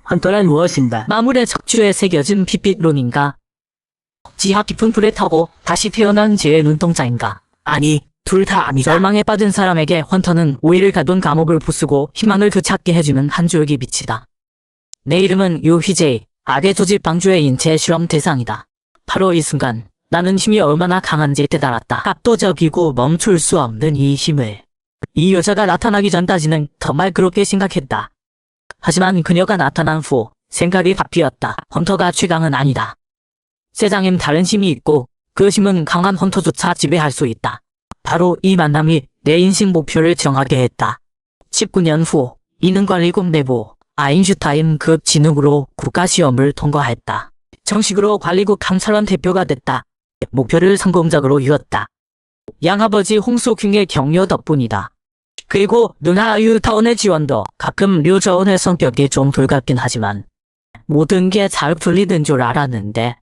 헌터란 무엇인가? 마물의 척추에 새겨진 핏빛론인가? 지하 깊은 불에 타고 다시 태어난 죄의 눈동자인가? 아니, 둘 다 아니다. 절망에 빠진 사람에게 헌터는 오이를 가둔 감옥을 부수고 희망을 되찾게 해주는 한 줄기 빛이다. 내 이름은 유휘제이, 악의 조직 방주의 인체 실험 대상이다. 바로 이 순간 나는 힘이 얼마나 강한지 깨달았다. 압도적이고 멈출 수 없는 이 힘을. 이 여자가 나타나기 전까지는 정말 그렇게 생각했다. 하지만 그녀가 나타난 후 생각이 바뀌었다. 헌터가 최강은 아니다. 세상엔 다른 힘이 있고 그 힘은 강한 헌터조차 지배할 수 있다. 바로 이 만남이 내 인생 목표를 정하게 했다. 19년 후 이능관리국 내부 아인슈타인급 진흥으로 국가시험을 통과했다. 정식으로 관리국 감찰원 대표가 됐다. 목표를 성공적으로 이뤘다. 양아버지 홍소킹의 격려 덕분이다. 그리고 누나 유타원의 지원도. 가끔 류저원의 성격이 좀 돌갑긴 하지만 모든 게 잘 풀리는 줄 알았는데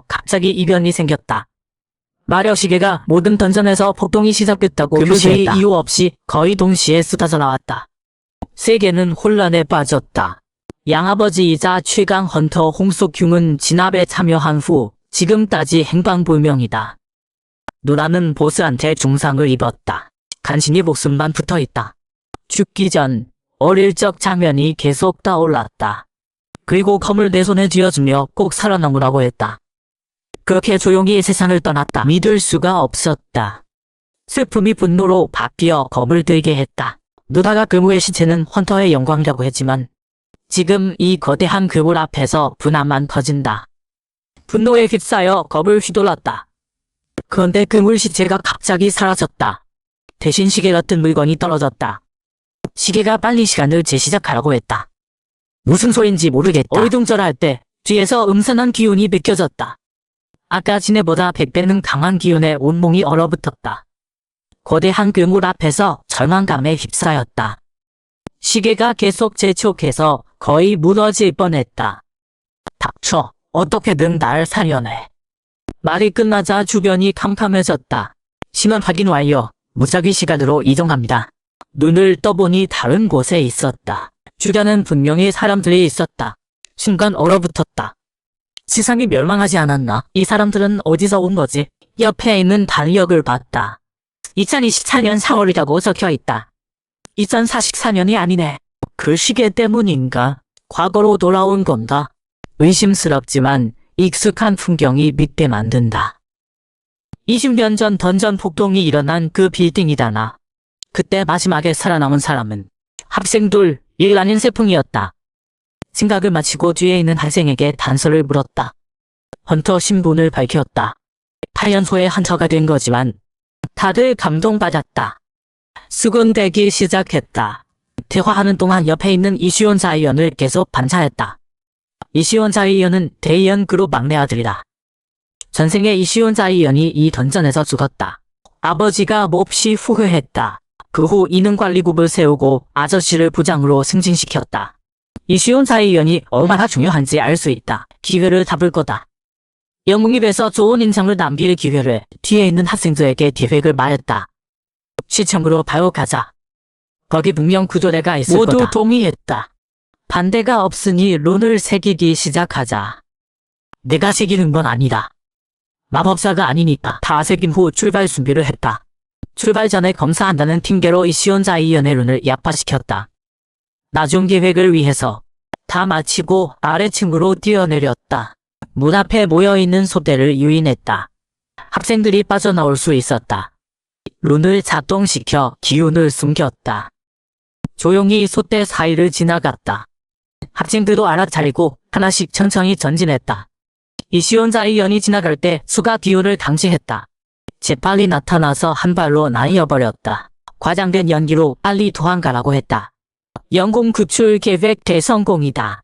갑자기 이변이 생겼다. 마력시계가 모든 던전에서 폭동이 시작됐다고 표시했다. 이유 없이 거의 동시에 쏟아져 나왔다. 세계는 혼란에 빠졌다. 양아버지이자 최강 헌터 홍소킹은 진압에 참여한 후 지금까지 행방불명이다. 누나는 보스한테 중상을 입었다. 간신히 목숨만 붙어있다. 죽기 전 어릴 적 장면이 계속 떠올랐다. 그리고 검을 내 손에 쥐어주며 꼭 살아남으라고 했다. 그렇게 조용히 세상을 떠났다. 믿을 수가 없었다. 슬픔이 분노로 바뀌어 검을 들게 했다. 누나가 그무의 시체는 헌터의 영광이라고 했지만 지금 이 거대한 그물 앞에서 분함만 터진다. 분노에 휩싸여 겁을 휘둘렀다. 그런데 그물 시체가 갑자기 사라졌다. 대신 시계 같은 물건이 떨어졌다. 시계가 빨리 시간을 재시작하라고 했다. 무슨 소린지 모르겠다. 어리둥절할 때 뒤에서 음산한 기운이 느껴졌다. 아까 지네보다 100배는 강한 기운에 온몸이 얼어붙었다. 거대한 그물 앞에서 절망감에 휩싸였다. 시계가 계속 재촉해서 거의 무너질 뻔했다. 닥쳐, 어떻게든 날 살려내. 말이 끝나자 주변이 캄캄해졌다. 신원 확인 완료. 무작위 시간으로 이동합니다. 눈을 떠보니 다른 곳에 있었다. 주변엔 분명히 사람들이 있었다. 순간 얼어붙었다. 세상이 멸망하지 않았나? 이 사람들은 어디서 온 거지? 옆에 있는 달력을 봤다. 2024년 4월이라고 적혀있다. 2044년이 아니네. 그 시계 때문인가? 과거로 돌아온 건가? 의심스럽지만 익숙한 풍경이 믿게 만든다. 20년 전 던전 폭동이 일어난 그 빌딩이다나. 그때 마지막에 살아남은 사람은 학생들 일 아닌 세풍이었다. 생각을 마치고 뒤에 있는 학생에게 단서를 물었다. 헌터 신분을 밝혔다. 8년소에 헌터가 된 거지만 다들 감동받았다. 수군대기 시작했다. 대화하는 동안 옆에 있는 이시온 자이언을 계속 반차했다. 이시온 자이언은 대이언 그룹 막내 아들이다. 전생에 이시온 자이언이 이 던전에서 죽었다. 아버지가 몹시 후회했다. 그 후 이능관리국을 세우고 아저씨를 부장으로 승진시켰다. 이시온 자이언이 얼마나 중요한지 알 수 있다. 기회를 잡을 거다. 영웅입에서 좋은 인상을 남길 기회를 뒤에 있는 학생들에게 계획을 말했다. 시청으로 바로 가자. 거기 분명 구조대가 있을 거다. 모두 동의했다. 반대가 없으니 룬을 새기기 시작하자. 내가 새기는 건 아니다. 마법사가 아니니까. 다 새긴 후 출발 준비를 했다. 출발 전에 검사한다는 핑계로 이시온 자이언의 룬을 약화시켰다. 나중 계획을 위해서 다 마치고 아래층으로 뛰어내렸다. 문 앞에 모여있는 소대를 유인했다. 학생들이 빠져나올 수 있었다. 룬을 작동시켜 기운을 숨겼다. 조용히 소대 사이를 지나갔다. 학생들도 알아차리고 하나씩 천천히 전진했다. 이시온 자이언이 지나갈 때 수가 기운을 감지했다. 재빨리 나타나서 한 발로 날려버렸다. 과장된 연기로 빨리 도망가라고 했다. 영공 구출 계획 대성공이다.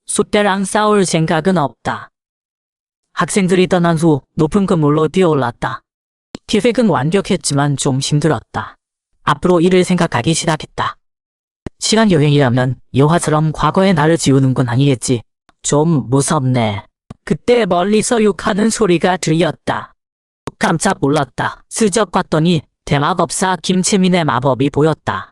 소대랑 싸울 생각은 없다. 학생들이 떠난 후 높은 건물로 뛰어올랐다. 계획은 완벽했지만 좀 힘들었다. 앞으로 일을 생각하기 시작했다. 시간 여행이라면 여화처럼 과거의 나를 지우는 건 아니겠지. 좀 무섭네. 그때 멀리서 욕하는 소리가 들렸다. 깜짝 놀랐다. 슬쩍 봤더니 대마법사 김채민의 마법이 보였다.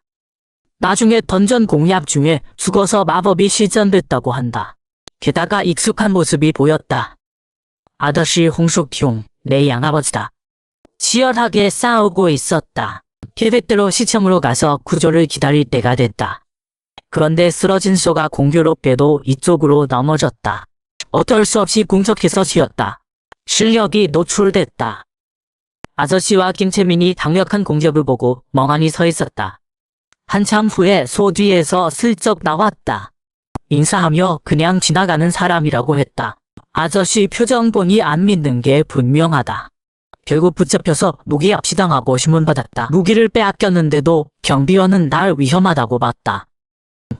나중에 던전 공략 중에 죽어서 마법이 실전됐다고 한다. 게다가 익숙한 모습이 보였다. 아저씨 홍석형, 내 양아버지다. 치열하게 싸우고 있었다. 계획대로 시청으로 가서 구조를 기다릴 때가 됐다. 그런데 쓰러진 소가 공교롭게도 이쪽으로 넘어졌다. 어쩔 수 없이 공격해서 쥐었다. 실력이 노출됐다. 아저씨와 김채민이 강력한 공격을 보고 멍하니 서 있었다. 한참 후에 소 뒤에서 슬쩍 나왔다. 인사하며 그냥 지나가는 사람이라고 했다. 아저씨 표정 보니 안 믿는 게 분명하다. 결국 붙잡혀서 무기 압시당하고 신문받았다. 무기를 빼앗겼는데도 경비원은 날 위험하다고 봤다.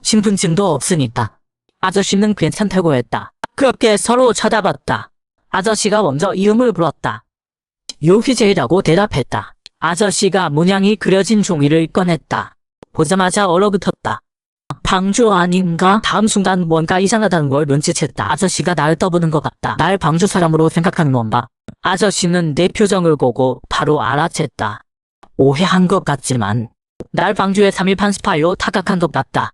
신분증도 없으니까. 아저씨는 괜찮다고 했다. 그렇게 서로 쳐다봤다. 아저씨가 먼저 이름을 불렀다. 요휘제이라고 대답했다. 아저씨가 문양이 그려진 종이를 꺼냈다. 보자마자 얼어붙었다. 방주 아닌가? 다음 순간 뭔가 이상하다는 걸 눈치챘다. 아저씨가 날 떠보는 것 같다. 날 방주 사람으로 생각하는 건가? 아저씨는 내 표정을 보고 바로 알아챘다. 오해한 것 같지만 날 방주에 잠입한 스파이로 타각한 것 같다.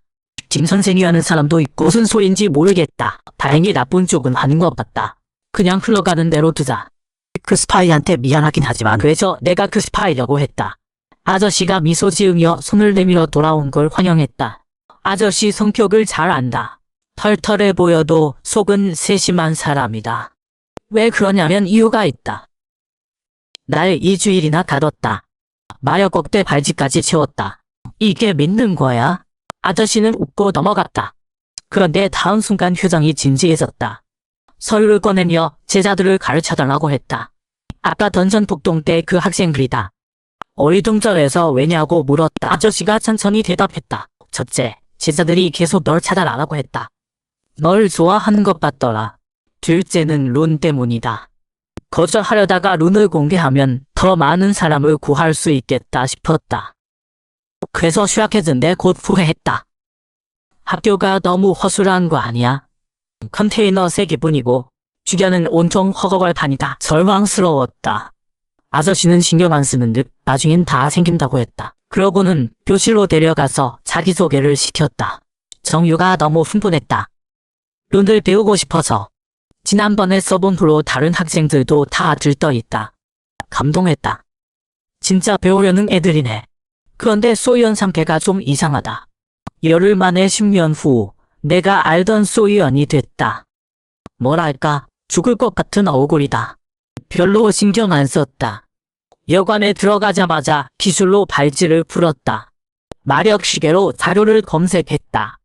김 선생이라는 사람도 있고 무슨 소린지 모르겠다. 다행히 나쁜 쪽은 아닌 것 같다. 그냥 흘러가는 대로 두자. 그 스파이한테 미안하긴 하지만 그래서 내가 그 스파이라고 했다. 아저씨가 미소 지으며 손을 내밀어 돌아온 걸 환영했다. 아저씨 성격을 잘 안다. 털털해 보여도 속은 세심한 사람이다. 왜 그러냐면 이유가 있다. 날 2주일이나 가뒀다. 마력 억대 발찌까지 채웠다. 이게 믿는 거야? 아저씨는 웃고 넘어갔다. 그런데 다음 순간 표정이 진지해졌다. 서류를 꺼내며 제자들을 가르쳐달라고 했다. 아까 던전 폭동 때 그 학생들이다. 어리둥절해서 왜냐고 물었다. 아저씨가 천천히 대답했다. 첫째, 제자들이 계속 널 찾아라라고 했다. 널 좋아하는 것 같더라. 둘째는 룬 때문이다. 거절하려다가 룬을 공개하면 더 많은 사람을 구할 수 있겠다 싶었다. 그래서 휴학했는데 곧 후회했다. 학교가 너무 허술한 거 아니야? 컨테이너 3개뿐이고 주변은 온통 허거벌판이다. 절망스러웠다. 아저씨는 신경 안 쓰는 듯 나중엔 다 생긴다고 했다. 그러고는 교실로 데려가서 자기소개를 시켰다. 정유가 너무 흥분했다. 룬을 배우고 싶어서. 지난번에 써본 후로 다른 학생들도 다 들떠있다. 감동했다. 진짜 배우려는 애들이네. 그런데 소위원 상태가 좀 이상하다. 열흘 만에 10년 후 내가 알던 소위원이 됐다. 뭐랄까 죽을 것 같은 얼굴이다. 별로 신경 안 썼다. 여관에 들어가자마자 기술로 발찌를 풀었다. 마력 시계로 자료를 검색했다.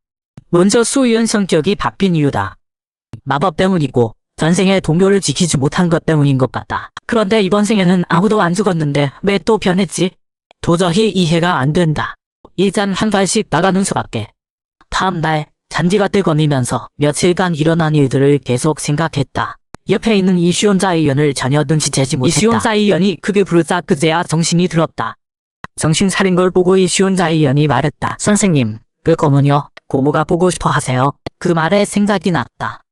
먼저 소위원 성격이 바뀐 이유다. 마법 때문이고 전생에 동료를 지키지 못한 것 때문인 것 같다. 그런데 이번 생에는 아무도 안 죽었는데 왜 또 변했지? 도저히 이해가 안 된다. 일단 한 발씩 나가는 수밖에. 다음 날 잔디가 뜨거니면서 며칠간 일어난 일들을 계속 생각했다. 옆에 있는 이시온자이연을 전혀 눈치채지 못했다. 이시온자이연이 크게 부르자 그제야 정신이 들었다. 정신 차린 걸 보고 이시온자이연이 말했다. 선생님, 그거면요. 고모가 보고 싶어 하세요. 그 말에 생각이 났다.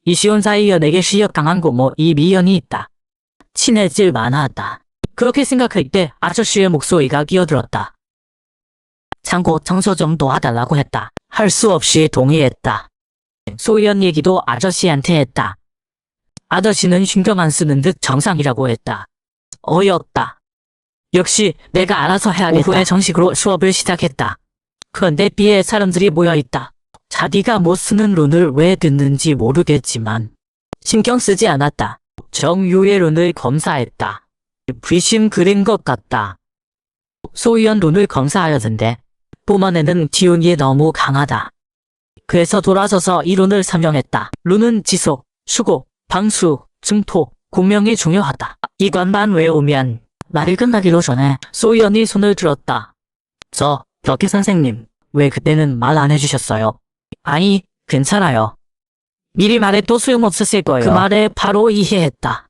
이시온자이연에게 실력 강한 고모 이미연이 있다. 친해질 만하다. 그렇게 생각할 때 아저씨의 목소리가 끼어들었다. 창고 청소 좀 도와달라고 했다. 할 수 없이 동의했다. 소연 얘기도 아저씨한테 했다. 아저씨는 신경 안 쓰는 듯 정상이라고 했다. 어이없다. 역시 내가 알아서 해야겠다. 오후에 정식으로 수업을 시작했다. 그런데 B에 사람들이 모여있다. 자기가 못 쓰는 룬을 왜 듣는지 모르겠지만 신경 쓰지 않았다. 정유의 룬을 검사했다. 귀신 그린 것 같다. 소위원 룬을 검사하였는데 뿜어내는 기운이 너무 강하다. 그래서 돌아서서 이 룬을 설명했다. 룬은 지속, 수고, 방수, 증토, 공명이 중요하다. 이것만 외우면 말이 끝나기로 전에 소위원이 손을 들었다. 덕희 선생님, 왜 그때는 말 안 해주셨어요? 아니, 괜찮아요. 미리 말해도 소용없었을 거예요. 그 말에 바로 이해했다.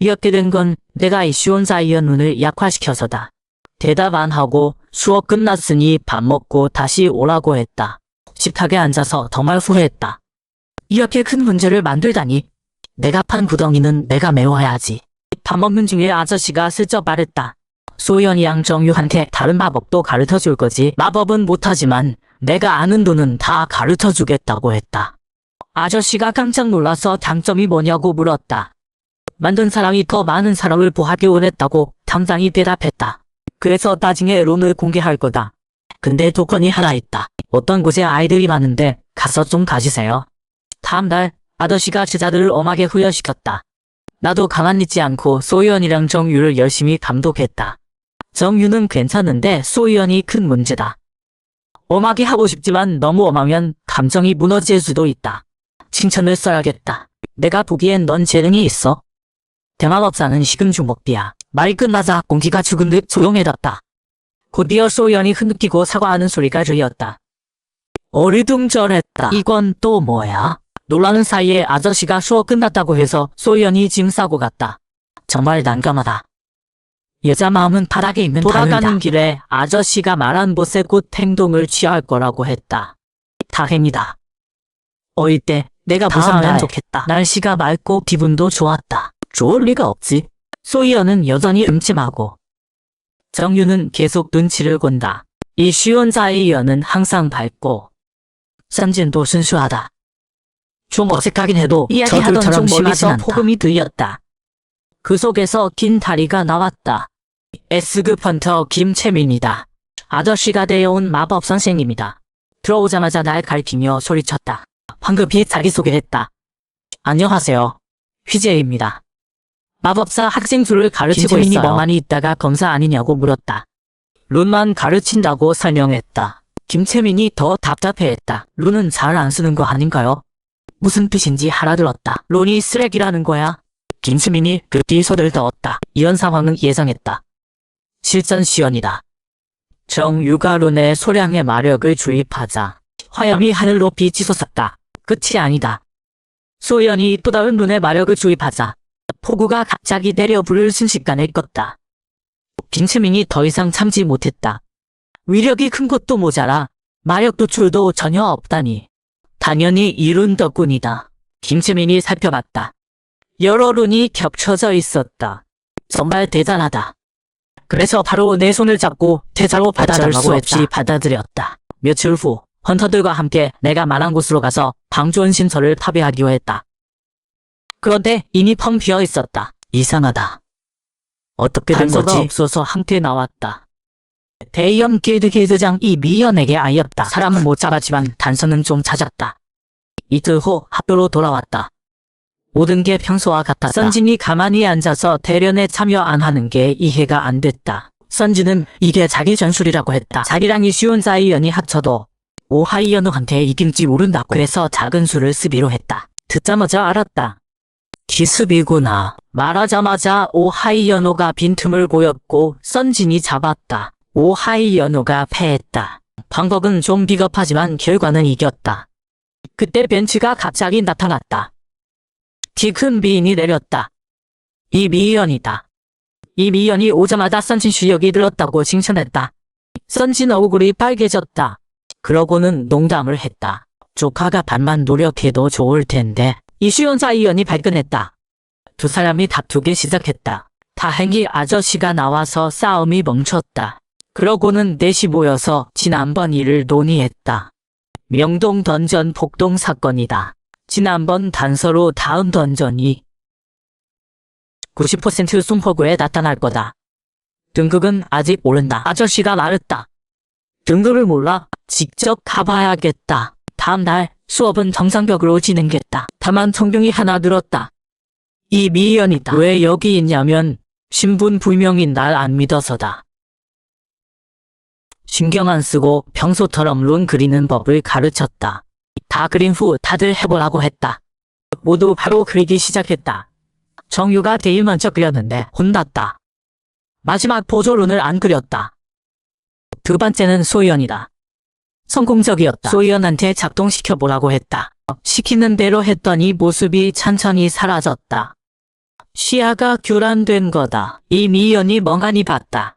이렇게 된 건 내가 이시온자이언 눈을 약화시켜서다. 대답 안 하고 수업 끝났으니 밥 먹고 다시 오라고 했다. 식탁에 앉아서 정말 후회했다. 이렇게 큰 문제를 만들다니. 내가 판 구덩이는 내가 메워야지. 밥 먹는 중에 아저씨가 슬쩍 말했다. 소연이 양정유한테 다른 마법도 가르쳐 줄 거지. 마법은 못하지만 내가 아는 돈은 다 가르쳐 주겠다고 했다. 아저씨가 깜짝 놀라서 장점이 뭐냐고 물었다. 만든 사람이 더 많은 사람을 보하기 원했다고 당당히 대답했다. 그래서 나중에 론을 공개할 거다. 근데 조건이 하나 있다. 어떤 곳에 아이들이 많은데 가서 좀 가지세요. 다음날 아저씨가 제자들을 엄하게 훈련시켰다. 나도 가만히 있지 않고 소희연이랑 정유를 열심히 감독했다. 정유는 괜찮은데 소희연이 큰 문제다. 엄하게 하고 싶지만 너무 엄하면 감정이 무너질 수도 있다. 칭찬을 써야겠다. 내가 보기엔 넌 재능이 있어. 대마법사는 식은 주먹비야. 말이 끝나자 공기가 죽은 듯 조용해졌다. 곧이어 소희연이 흐느끼고 사과하는 소리가 들렸다. 어리둥절했다. 이건 또 뭐야? 놀라는 사이에 아저씨가 수업 끝났다고 해서 소희연이 짐 싸고 갔다. 정말 난감하다. 여자 마음은 바닥에 있는 돌아가는 다른다. 길에 아저씨가 말한 곳에 곧 행동을 취할 거라고 했다. 다행이다. 어릴 때 내가 무사하면 좋겠다. 날씨가 맑고 기분도 좋았다. 좋을 리가 없지. 소희연은 여전히 음침하고 정유는 계속 눈치를 본다. 이 쉬운 자이연은 항상 밝고 선진도 순수하다. 좀 어색하긴 해도 이야기하던 좀 멀리서 폭음이 들렸다. 그 속에서 긴 다리가 나왔다. S급 헌터 김채민이다. 아저씨가 되어온 마법 선생님이다. 들어오자마자 날 가리키며 소리쳤다. 황급히 자기소개했다. 안녕하세요. 휘재입니다. 마법사 학생 둘을 가르치고 있어요. 김채민이 멍하니 있다가 검사 아니냐고 물었다. 룬만 가르친다고 설명했다. 김채민이 더 답답해했다. 룬은 잘 안 쓰는 거 아닌가요? 무슨 뜻인지 알아들었다. 룬이 쓰레기라는 거야. 김채민이 급히 손을 더었다. 이런 상황은 예상했다. 실전 시연이다. 정유가 룬의 소량의 마력을 주입하자 화염이 하늘 높이 치솟았다. 끝이 아니다. 소연이 또 다른 룬의 마력을 주입하자 폭우가 갑자기 내려 불을 순식간에 껐다. 김채민이 더 이상 참지 못했다. 위력이 큰 것도 모자라 마력 도출도 전혀 없다니. 당연히 이 룬 덕분이다. 김채민이 살펴봤다. 여러 룬이 겹쳐져 있었다. 정말 대단하다. 그래서 바로 내 손을 잡고 대자로 받아달라고 수 없이 받아들였다. 며칠 후 헌터들과 함께 내가 말한 곳으로 가서 방주원 신설을 파괴하기로 했다. 그런데 이미 펑 비어 있었다. 이상하다. 어떻게 된 거지? 단서가 없어서 함께 나왔다. 대형 길드장 이미연에게 알렸다. 사람은 못 잡았지만 단서는 좀 찾았다. 이틀 후 학교로 돌아왔다. 모든 게 평소와 같았다. 선진이 가만히 앉아서 대련에 참여 안 하는 게 이해가 안 됐다. 선진은 이게 자기 전술이라고 했다. 자기랑 이쉬운 자이연이 합쳐도 오하이연우한테 이길지 모른다고. 그래서 작은 수를 쓰기로 했다. 듣자마자 알았다. 기습이구나. 말하자마자 오하이연우가 빈틈을 보였고 선진이 잡았다. 오하이연우가 패했다. 방법은 좀 비겁하지만 결과는 이겼다. 그때 벤츠가 갑자기 나타났다. 키 큰 미인이 내렸다. 이미연이다. 이미연이 오자마자 선진 실력이 늘었다고 칭찬했다. 선진 얼굴이 빨개졌다. 그러고는 농담을 했다. 조카가 반만 노력해도 좋을 텐데. 이슈연 자이연이 발끈했다. 두 사람이 다투기 시작했다. 다행히 아저씨가 나와서 싸움이 멈췄다. 그러고는 넷이 모여서 지난번 일을 논의했다. 명동 던전 폭동 사건이다. 지난번 단서로 다음 던전이 90% 숨포구에 나타날 거다. 등급은 아직 모른다. 아저씨가 말했다. 등급을 몰라? 직접 가봐야겠다. 다음날 수업은 정상적으로 진행됐다. 다만 청중이 하나 늘었다. 이 미연이다. 왜 여기 있냐면 신분불명인 날 안 믿어서다. 신경 안 쓰고 평소처럼 룬 그리는 법을 가르쳤다. 다 그린 후 다들 해보라고 했다. 모두 바로 그리기 시작했다. 정유가 제일 먼저 그렸는데 혼났다. 마지막 보조룬을 안 그렸다. 두 번째는 소희연이다. 성공적이었다. 소희연한테 작동시켜보라고 했다. 시키는 대로 했더니 모습이 천천히 사라졌다. 시야가 교란된 거다. 이 미연이 멍하니 봤다.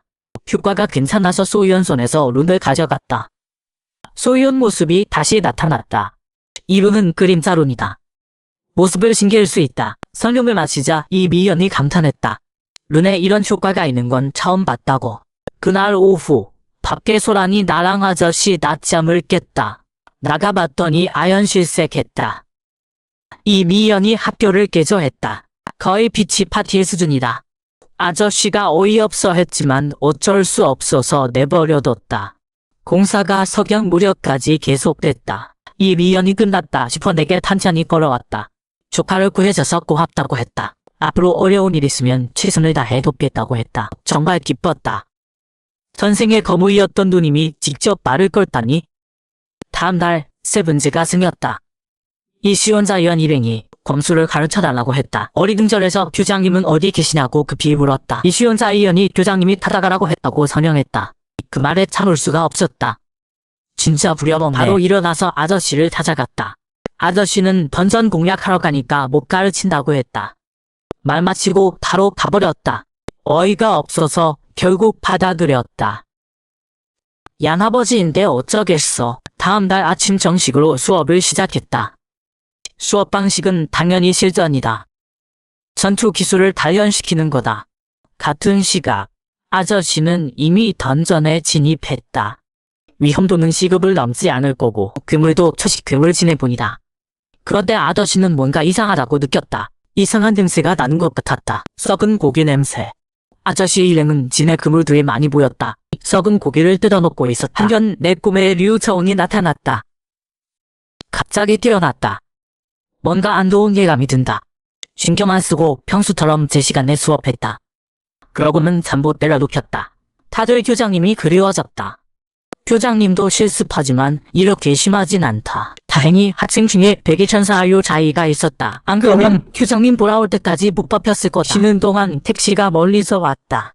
효과가 괜찮아서 소희연 손에서 룬을 가져갔다. 소희연 모습이 다시 나타났다. 이 룬은 그림자 룬이다. 모습을 신기할 수 있다. 설명을 마치자 이 미연이 감탄했다. 눈에 이런 효과가 있는 건 처음 봤다고. 그날 오후 밖에 소란이 나랑 아저씨 낮잠을 깼다. 나가봤더니 아연실색했다. 이 미연이 학교를 개조했다. 거의 비치 파티의 수준이다. 아저씨가 어이없어 했지만 어쩔 수 없어서 내버려뒀다. 공사가 석양 무렵까지 계속됐다. 이 미연이 끝났다 싶어 내게 탄찬히 걸어왔다. 조카를 구해줘서 고맙다고 했다. 앞으로 어려운 일 있으면 최선을 다해 돕겠다고 했다. 정말 기뻤다. 전생의 거무이였던 누님이 직접 말을 걸다니. 다음날 세븐즈가 생겼다. 이 시원자위원 일행이 검수를 가르쳐달라고 했다. 어리둥절해서 교장님은 어디 계시냐고 급히 물었다. 이시원자 의원이 교장님이 타다가라고 했다고 설명했다. 그 말에 참을 수가 없었다. 진짜 부려먹네. 바로 일어나서 아저씨를 찾아갔다. 아저씨는 던전 공략하러 가니까 못 가르친다고 했다. 말 마치고 바로 가버렸다. 어이가 없어서 결국 받아들였다. 얀아버지인데 어쩌겠어. 다음날 아침 정식으로 수업을 시작했다. 수업 방식은 당연히 실전이다. 전투 기술을 단련시키는 거다. 같은 시각, 아저씨는 이미 던전에 진입했다. 위험도는 시급을 넘지 않을 거고 그물도 초식 그물 지내뿐이다. 그런데 아저씨는 뭔가 이상하다고 느꼈다. 이상한 냄새가 나는 것 같았다. 썩은 고기 냄새. 아저씨 일행은 진해 그물 뒤에 많이 보였다. 썩은 고기를 뜯어먹고 있었다. 한편 내 꿈에 류저운이 나타났다. 갑자기 뛰어났다. 뭔가 안 좋은 예감이 든다. 신경 안 쓰고 평소처럼 제 시간에 수업했다. 그러고는 잠봇대를 눕혔다. 다들 교장님이 그리워졌다. 교장님도 실습하지만 이렇게 심하진 않다. 다행히 학생 중에 백이천사요 자이가 있었다. 안 그러면 교장님 돌아올 때까지 못 버텼을 거다. 쉬는 동안 택시가 멀리서 왔다.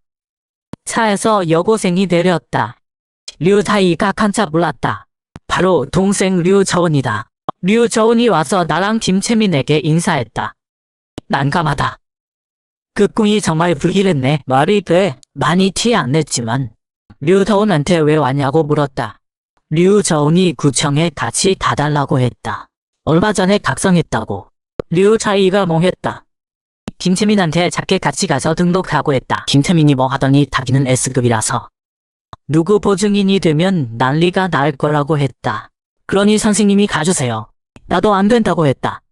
차에서 여고생이 내렸다. 류자이가 깜짝 놀랐다. 바로 동생 류저운이다. 류저운이 와서 나랑 김채민에게 인사했다. 난감하다. 그 꿈이 정말 불길했네. 말이 돼. 많이 티 안 냈지만 류저운한테 왜 왔냐고 물었다. 류저운이 구청에 같이 가달라고 했다. 얼마 전에 각성했다고. 류자이가 멍했다. 김채민한테 작게 같이 가서 등록하고 했다. 김채민이 뭐 하더니 자기는 S급이라서 누구 보증인이 되면 난리가 날 거라고 했다. 그러니 선생님이 가주세요. 나도 안 된다고 했다.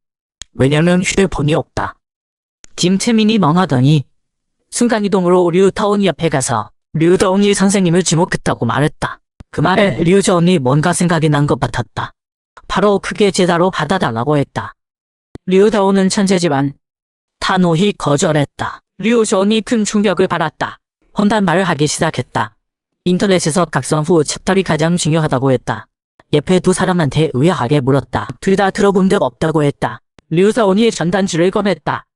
왜냐면 휴대폰이 없다. 김채민이 멍하더니 순간이동으로 류저운 옆에 가서 류저운이 선생님을 지목했다고 말했다. 그 말에 류저운이 뭔가 생각이 난 것 같았다. 바로 크게 제자로 받아달라고 했다. 류저운은 천재지만 단호히 거절했다. 류저운이 큰 충격을 받았다. 혼잣말을 하기 시작했다. 인터넷에서 각성 후 챕터이 가장 중요하다고 했다. 옆에 두 사람한테 의아하게 물었다. 둘 다 들어본 적 없다고 했다. 류저운이 전단지를 꺼냈다.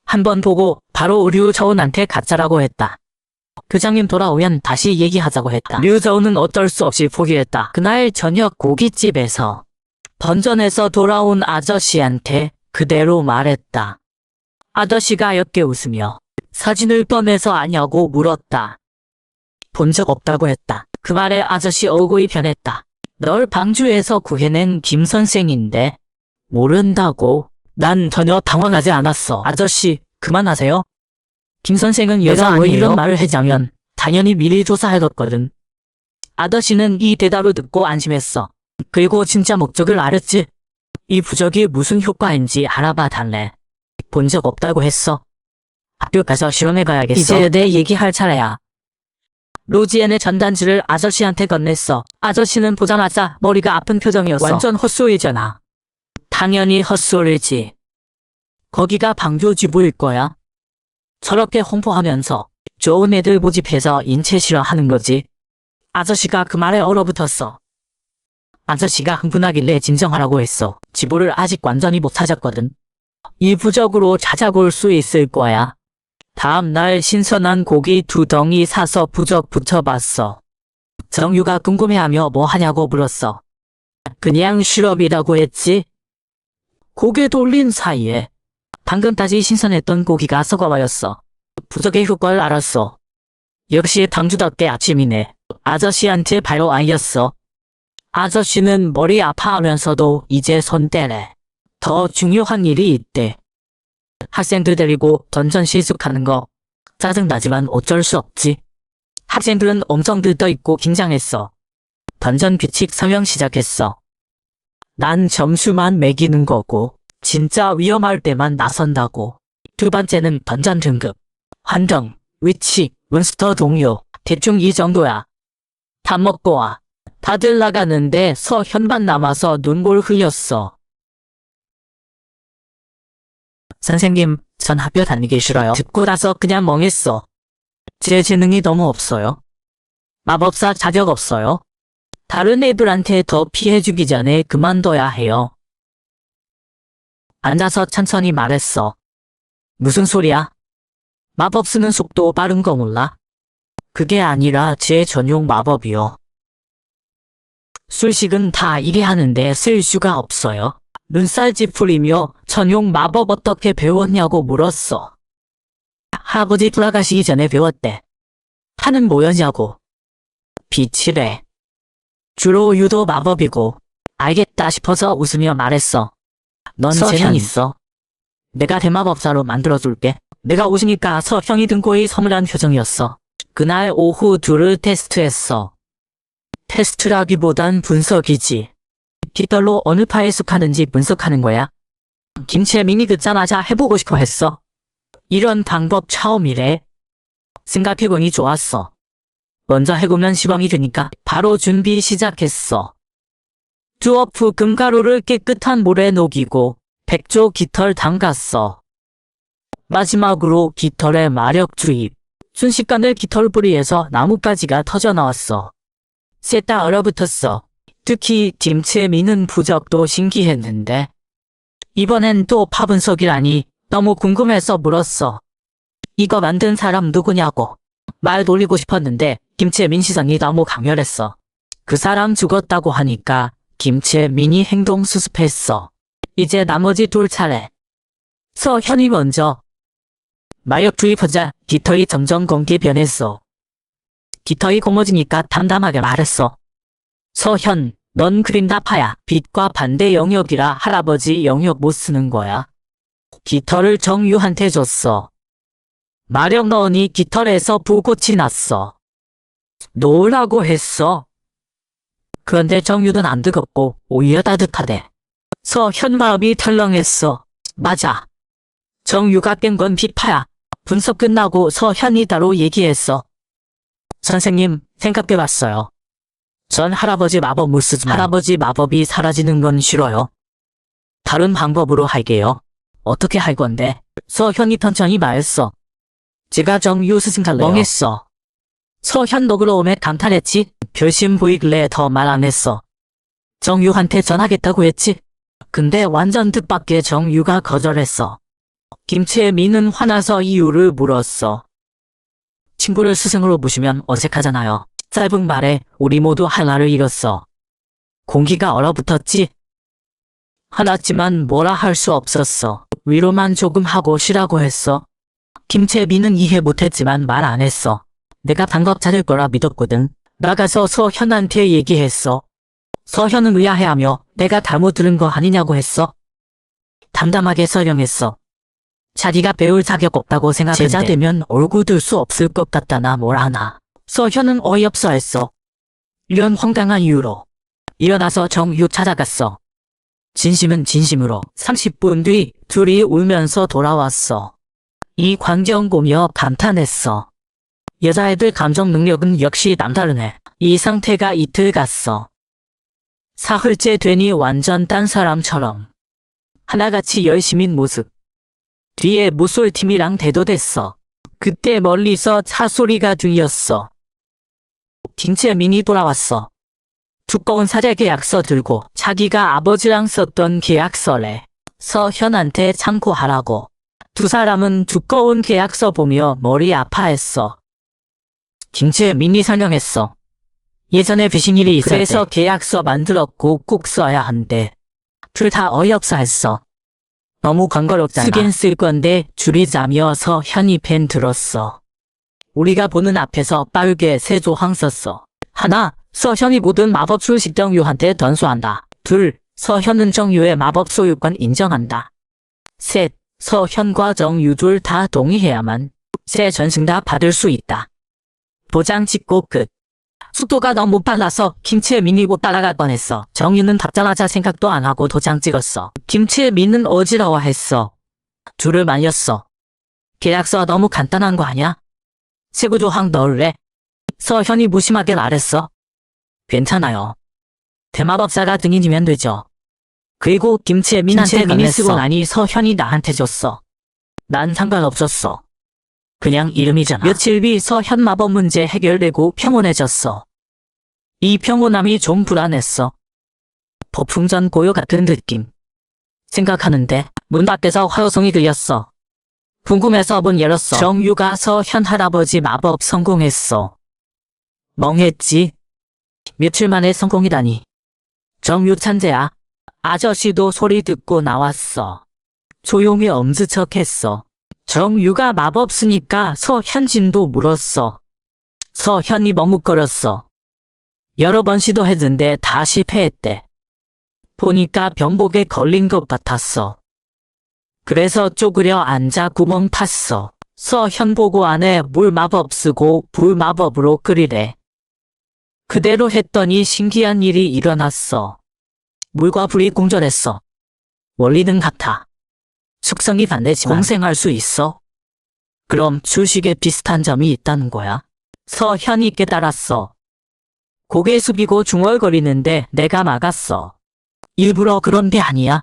한번 보고 바로 류저운한테 가짜라고 했다. 교장님 돌아오면 다시 얘기하자고 했다. 류저운은 어쩔 수 없이 포기했다. 그날 저녁 고깃집에서 던전에서 돌아온 아저씨한테 그대로 말했다. 아저씨가 옅게 웃으며 사진을 꺼내서 아냐고 물었다. 본 적 없다고 했다. 그 말에 아저씨 얼굴이 변했다. 널 방주에서 구해낸 김 선생인데 모른다고? 난 전혀 당황하지 않았어. 아저씨 그만하세요. 김 선생은 여자 왜 이런 말을 하자면 당연히 미리 조사해뒀거든. 아저씨는 이 대답을 듣고 안심했어. 그리고 진짜 목적을 알았지. 이 부적이 무슨 효과인지 알아봐 달래. 본 적 없다고 했어. 학교 가서 실험해봐야겠어. 이제 내 얘기할 차례야. 로지엔의 전단지를 아저씨한테 건넸어. 아저씨는 보자마자 머리가 아픈 표정이었어. 완전 헛소리잖아. 당연히 헛소리지. 거기가 방조 지부일 거야. 저렇게 홍보하면서 좋은 애들 모집해서 인체 실험하는 거지. 아저씨가 그 말에 얼어붙었어. 아저씨가 흥분하길래 진정하라고 했어. 지부를 아직 완전히 못 찾았거든. 이 부적으로 찾아볼 수 있을 거야. 다음 날 신선한 고기 2덩이 사서 부적 붙여봤어. 정유가 궁금해하며 뭐 하냐고 물었어. 그냥 실험이라고 했지. 고개 돌린 사이에 방금까지 신선했던 고기가 썩어버렸어. 부적의 효과를 알았어. 역시 당주답게 아침이네. 아저씨한테 바로 알렸어. 아저씨는 머리 아파하면서도 이제 손 떼래. 더 중요한 일이 있대. 학생들 데리고 던전 실습하는 거. 짜증나지만 어쩔 수 없지. 학생들은 엄청 들떠있고 긴장했어. 던전 규칙 설명 시작했어. 난 점수만 매기는 거고 진짜 위험할 때만 나선다고. 두 번째는 던전 등급, 환경, 위치, 몬스터 동요, 대충 이 정도야. 다 먹고 와. 다들 나가는데 서현만 남아서 눈물 흘렸어. 선생님, 전 학교 다니기 싫어요. 듣고 나서 그냥 멍했어. 제 재능이 너무 없어요. 마법사 자격 없어요. 다른 애들한테 더 피해주기 전에 그만둬야 해요. 앉아서 천천히 말했어. 무슨 소리야? 마법 쓰는 속도 빠른 거 몰라? 그게 아니라 제 전용 마법이요. 술식은 다 이래 하는데 쓸 수가 없어요. 눈살 찌푸리며 전용 마법 어떻게 배웠냐고 물었어. 할아버지 돌아가시기 전에 배웠대. 하는 뭐였냐고. 빛이래. 주로 유도 마법이고. 알겠다 싶어서 웃으며 말했어. 넌 재능 있어. 내가 대마법사로 만들어줄게. 내가 웃으니까 서형이 등고이 서늘한 표정이었어. 그날 오후 둘을 테스트했어. 테스트라기보단 분석이지. 깃털로 어느 파에 속하는지 분석하는 거야. 김채민이 듣자마자 해보고 싶어 했어. 이런 방법 처음이래. 생각해보니 좋았어. 먼저 해보면 시범이 되니까 바로 준비 시작했어. 드워프 금가루를 깨끗한 물에 녹이고 백조 깃털 담갔어. 마지막으로 깃털에 마력 주입. 순식간에 깃털 뿌리에서 나뭇가지가 터져나왔어. 셋 다 얼어붙었어. 특히 김채민은 부적도 신기했는데 이번엔 또 파분석이라니 너무 궁금해서 물었어. 이거 만든 사람 누구냐고. 말 돌리고 싶었는데 김채민 시선이 너무 강렬했어. 그 사람 죽었다고 하니까 김채민이 행동 수습했어. 이제 나머지 둘 차례. 서현이 먼저. 마력 주입하자 깃털이 점점 공기 변했어. 깃털이 고무지니까 담담하게 말했어. 서현, 넌 그린다파야. 빛과 반대 영역이라 할아버지 영역 못 쓰는 거야. 깃털을 정유한테 줬어. 마력 넣으니 깃털에서 불꽃이 났어. 놓으라고 했어. 그런데 정유는 안 뜨겁고 오히려 따뜻하대. 서현 마음이 털렁했어. 맞아. 정유가 깬 건 빛파야. 분석 끝나고 서현이 따로 얘기했어. 선생님, 생각해봤어요. 전 할아버지 마법 못 쓰지만 할아버지 마법이 사라지는 건 싫어요. 다른 방법으로 할게요. 어떻게 할 건데? 서현이 천천히 말했어. 제가 정유 스승할래요. 멍했어. 서현 너그러움에 감탄했지? 결심 보이길래 더 말 안 했어. 정유한테 전하겠다고 했지? 근데 완전 뜻밖의 정유가 거절했어. 김채민은 화나서 이유를 물었어. 친구를 스승으로 모시면 어색하잖아요. 짧은 말에 우리 모두 하나를 잃었어. 공기가 얼어붙었지? 화났지만 뭐라 할 수 없었어. 위로만 조금 하고 쉬라고 했어. 김채민은 이해 못했지만 말 안 했어. 내가 방법 찾을 거라 믿었거든. 나가서 서현한테 얘기했어. 서현은 의아해하며 내가 잘못 들은 거 아니냐고 했어. 담담하게 설명했어. 자기가 배울 자격 없다고 생각했는데 제자 되면 얼굴 들 수 없을 것 같다나 뭘 하나. 서현은 어이없어 했어. 이런 황당한 이유로. 일어나서 정유 찾아갔어. 진심은 진심으로 30분 뒤 둘이 울면서 돌아왔어. 이 광경 보며 감탄했어. 여자애들 감정 능력은 역시 남다르네. 이 상태가 이틀 갔어. 사흘째 되니 완전 딴 사람처럼. 하나같이 열심인 모습. 뒤에 무술팀이랑 대도됐어. 그때 멀리서 차 소리가 들렸어. 김채민이 돌아왔어. 두꺼운 사제 계약서 들고 자기가 아버지랑 썼던 계약서래. 서현한테 참고하라고. 두 사람은 두꺼운 계약서 보며 머리 아파했어. 김채민이 설명했어. 예전에 배신 일이 있을 그래서 계약서 만들었고 꼭 써야 한대. 둘 다 어이없어 했어. 너무 번거롭잖아. 쓰긴 쓸 건데 줄이자며 서현이 펜 들었어. 우리가 보는 앞에서 빠르게 세 조항 썼어. 하나, 서현이 모든 마법 출식 정유한테 전수한다. 둘, 서현은 정유의 마법 소유권 인정한다. 셋, 서현과 정유 둘 다 동의해야만. 새 전승 다 받을 수 있다. 도장 찍고 끝. 속도가 너무 빨라서 김치의 민이고 따라갈 뻔했어. 정유는 답장하자 생각도 안 하고 도장 찍었어. 김치의 민은 어지러워했어. 줄을 말렸어. 계약서 너무 간단한 거 아니야? 세구도 확 넣을래? 서현이 무심하게 말했어. 괜찮아요. 대마법사가 등인이면 되죠. 그리고 김치의 민한테 미니 쓰고 나니 서현이 나한테 줬어. 난 상관없었어. 그냥 이름이잖아. 며칠 뒤 서현 마법 문제 해결되고 평온해졌어. 이 평온함이 좀 불안했어. 폭풍전 고요 같은 느낌. 생각하는데 문 밖에서 화요성이 들렸어. 궁금해서 문 열었어. 정유가 서현 할아버지 마법 성공했어. 멍했지. 며칠 만에 성공이다니. 정유 천재야. 아저씨도 소리 듣고 나왔어. 조용히 엄지척했어. 정유가 마법 쓰니까 서현진도 물었어. 서현이 머뭇거렸어. 여러 번 시도했는데 다 실패했대. 보니까 병복에 걸린 것 같았어. 그래서 쪼그려 앉아 구멍 팠어. 서현 보고 안에 물 마법 쓰고 불 마법으로 끓이래. 그대로 했더니 신기한 일이 일어났어. 물과 불이 공존했어. 원리는 같아. 숙성이 반대지만 공생할 수 있어? 그럼 주식에 비슷한 점이 있다는 거야? 서현이 깨달았어. 고개 숙이고 중얼거리는데 내가 막았어. 일부러 그런 게 아니야.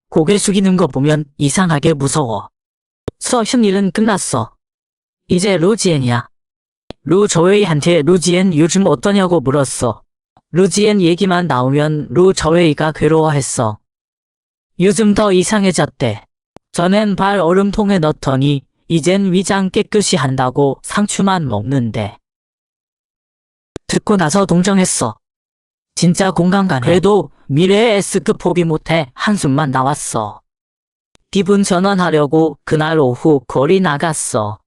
고개 숙이는 거 보면 이상하게 무서워. 서현 일은 끝났어. 이제 루지엔이야. 루저웨이한테 루지엔 요즘 어떠냐고 물었어. 루지엔 얘기만 나오면 루저웨이가 괴로워했어. 요즘 더 이상해졌대. 전엔 발 얼음통에 넣더니 이젠 위장 깨끗이 한다고 상추만 먹는데. 듣고 나서 동정했어. 진짜 공감 가네. 그래도 미래의 S급 포기 못해 한숨만 나왔어. 기분 전환하려고 그날 오후 거리 나갔어.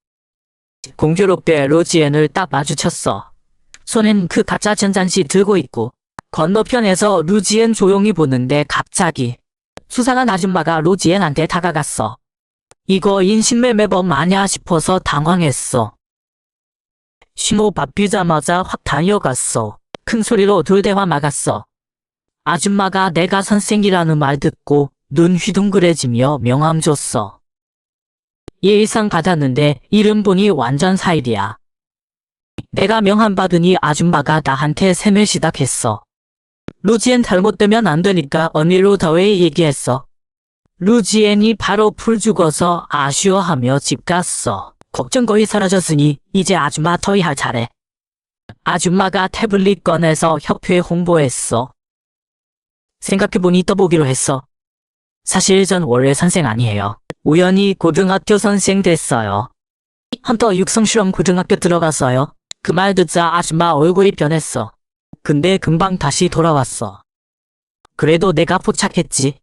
공교롭게 루지엔을 딱 마주쳤어. 손엔 그 가짜 전잔치 들고 있고 건너편에서 루지엔 조용히 보는데 갑자기 수상한 아줌마가 루지엔한테 다가갔어. 이거 인신매매범 아냐 싶어서 당황했어. 신호 바뀌자마자 확 달려갔어. 큰 소리로 둘 대화 막았어. 아줌마가 내가 선생이라는 말 듣고 눈 휘둥그레지며 명함 줬어. 예의상 받았는데 이름 보니 완전 사일이야. 내가 명함 받으니 아줌마가 나한테 세뇌시작했어. 루지엔 잘못되면 안 되니까 언니로 더웨이 얘기했어. 루지엔이 바로 풀 죽어서 아쉬워하며 집 갔어. 걱정 거의 사라졌으니 이제 아줌마 더위 할 차례. 아줌마가 태블릿 꺼내서 협회 홍보했어. 생각해보니 떠보기로 했어. 사실 전 원래 선생 아니에요. 우연히 고등학교 선생 됐어요. 헌터 육성실험 고등학교 들어갔어요. 그 말 듣자 아줌마 얼굴이 변했어. 근데 금방 다시 돌아왔어. 그래도 내가 포착했지.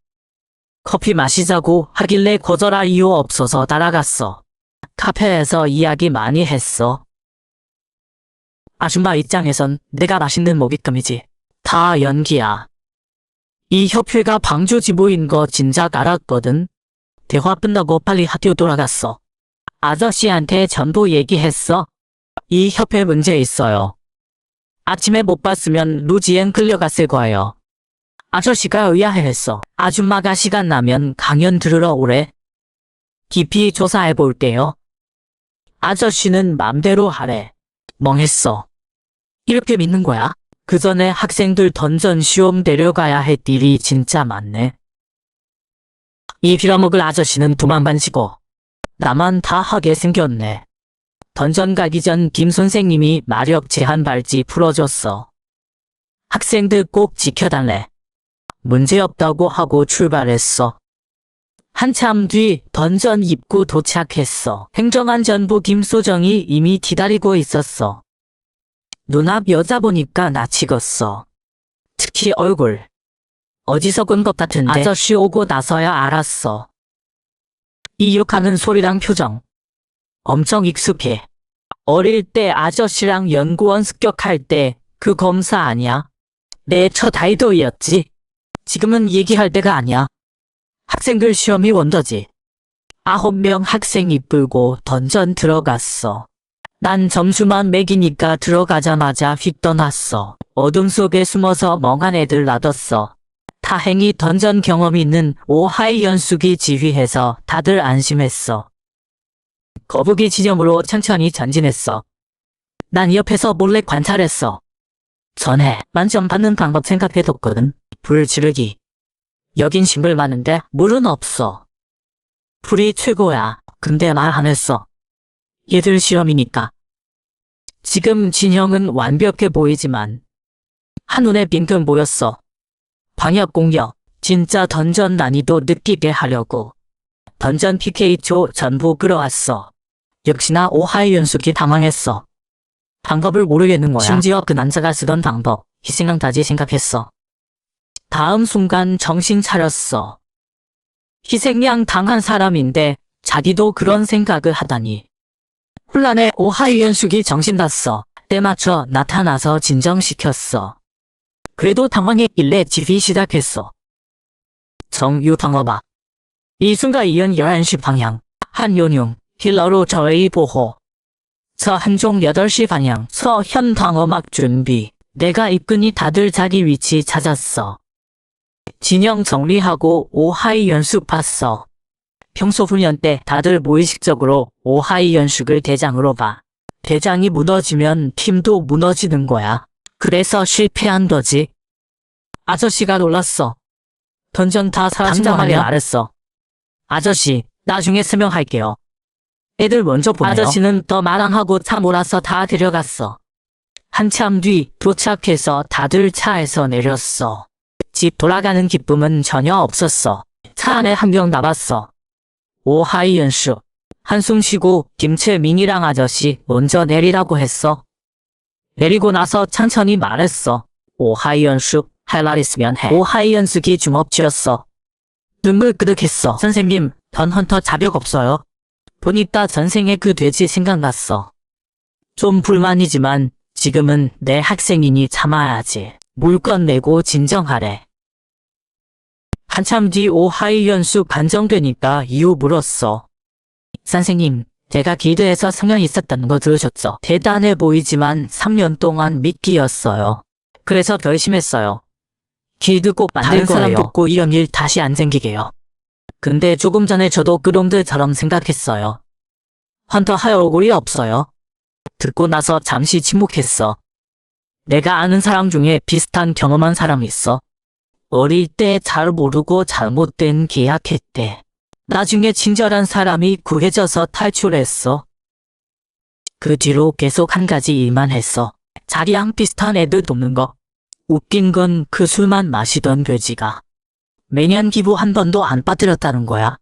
커피 마시자고 하길래 거절할 이유 없어서 따라갔어. 카페에서 이야기 많이 했어. 아줌마 입장에선 내가 맛있는 먹잇감이지. 다 연기야. 이 협회가 방조지부인 거 진작 알았거든. 대화 끝나고 빨리 학교 돌아갔어. 아저씨한테 전부 얘기했어. 이 협회 문제 있어요. 아침에 못 봤으면 루지엔 끌려갔을 거예요. 아저씨가 의아해했어. 아줌마가 시간 나면 강연 들으러 오래. 깊이 조사해 볼게요. 아저씨는 맘대로 하래. 멍했어. 이렇게 믿는 거야? 그 전에 학생들 던전 시험 데려가야 할 일이 진짜 많네. 이 빌어먹을 아저씨는 두만반지고 나만 다 하게 생겼네. 던전 가기 전 김 선생님이 마력 제한 발찌 풀어줬어. 학생들 꼭 지켜달래. 문제없다고 하고 출발했어. 한참 뒤 던전 입구 도착했어. 행정안전부 김소정이 이미 기다리고 있었어. 눈앞 여자 보니까 나치겠어. 특히 얼굴. 어디서 본 것 같은데 아저씨 오고 나서야 알았어. 이 욕하는 소리랑 표정. 엄청 익숙해. 어릴 때 아저씨랑 연구원 습격할 때 그 검사 아니야? 내 첫 아이돌이었지. 지금은 얘기할 때가 아니야. 학생들 시험이 원더지. 9명 학생이 끌고 던전 들어갔어. 난 점수만 매기니까 들어가자마자 휙 떠났어. 어둠 속에 숨어서 멍한 애들 놔뒀어. 다행히 던전 경험 있는 오하이 연숙이 지휘해서 다들 안심했어. 거북이 지점으로 천천히 전진했어. 난 옆에서 몰래 관찰했어. 전에 만점 받는 방법 생각해뒀거든. 불 지르기. 여긴 싱글 많은데 물은 없어. 불이 최고야. 근데 말 안 했어. 얘들 시험이니까. 지금 진영은 완벽해 보이지만 한눈에 빈틈 보였어. 방역 공격, 진짜 던전 난이도 느끼게 하려고. 던전 PK초 전부 끌어왔어. 역시나 오하이 연숙이 당황했어. 방법을 모르겠는 거야. 심지어 그 남자가 쓰던 방법, 희생양다지 생각했어. 다음 순간 정신 차렸어. 희생양 당한 사람인데 자기도 그런 생각을 하다니. 혼란에 오하이 연숙이 정신 났어. 때맞춰 나타나서 진정시켰어. 그래도 당황했길래 지휘 시작했어. 정유방어막. 이 순간 이은 11시 방향. 한요뇽, 힐러로 저의 보호. 서한종 8시 방향. 서현 방어막 준비. 내가 이끄니 다들 자기 위치 찾았어. 진영 정리하고 오하이 연숙 봤어. 평소 훈련 때 다들 무의식적으로 오하이 연숙을 대장으로 봐. 대장이 무너지면 팀도 무너지는 거야. 그래서 실패한 거지. 아저씨가 놀랐어. 던전 다 사라진 거 아니야? 말했어. 아저씨, 나중에 설명할게요. 애들 먼저 보내요. 아저씨는 더 말 안 하고 차 몰아서 다 데려갔어. 한참 뒤 도착해서 다들 차에서 내렸어. 집 돌아가는 기쁨은 전혀 없었어. 차 안에 한 명 남았어. 오하이 연숙. 한숨 쉬고 김채민이랑 아저씨 먼저 내리라고 했어. 내리고 나서 천천히 말했어. 오하이 연숙, 할 말 있으면 해. 오하이 연숙이 주먹쥐었어. 눈물 끄덕했어. 선생님, 던 헌터 자격 없어요. 보니까 전생에 그 돼지 생각났어. 좀 불만이지만 지금은 내 학생이니 참아야지. 물건 내고 진정하래. 한참 뒤 오하이 연숙 반정되니까 이유 물었어. 선생님, 제가 기드에서 성향이 있었다는 거 들으셨죠? 대단해 보이지만 3년 동안 미끼였어요. 그래서 결심했어요. 기드 꼭 만들 거예요. 다른 사람 돕고 이런 일 다시 안 생기게요. 근데 조금 전에 저도 그놈들처럼 생각했어요. 헌터 할 얼굴이 없어요. 듣고 나서 잠시 침묵했어. 내가 아는 사람 중에 비슷한 경험한 사람 있어. 어릴 때 잘 모르고 잘못된 계약했대. 나중에 친절한 사람이 구해져서 탈출했어. 그 뒤로 계속 한 가지 일만 했어. 자기랑 비슷한 애들 돕는 거. 웃긴 건 그 술만 마시던 돼지가 매년 기부 한 번도 안 빠뜨렸다는 거야.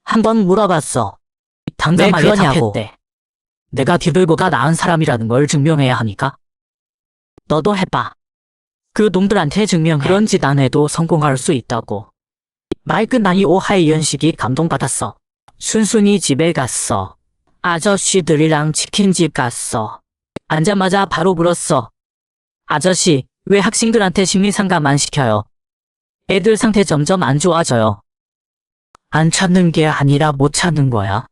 한 번 물어봤어. 당장 왜 그러냐고. 내가 기들보다 나은 사람이라는 걸 증명해야 하니까. 너도 해봐. 그 놈들한테 증명해. 그런 짓 안 해도 성공할 수 있다고. 말 끝나니 오하이 연숙이 감동받았어. 순순히 집에 갔어. 아저씨들이랑 치킨집 갔어. 앉자마자 바로 물었어. 아저씨, 왜 학생들한테 심리상담 안 시켜요? 애들 상태 점점 안 좋아져요. 안 찾는 게 아니라 못 찾는 거야.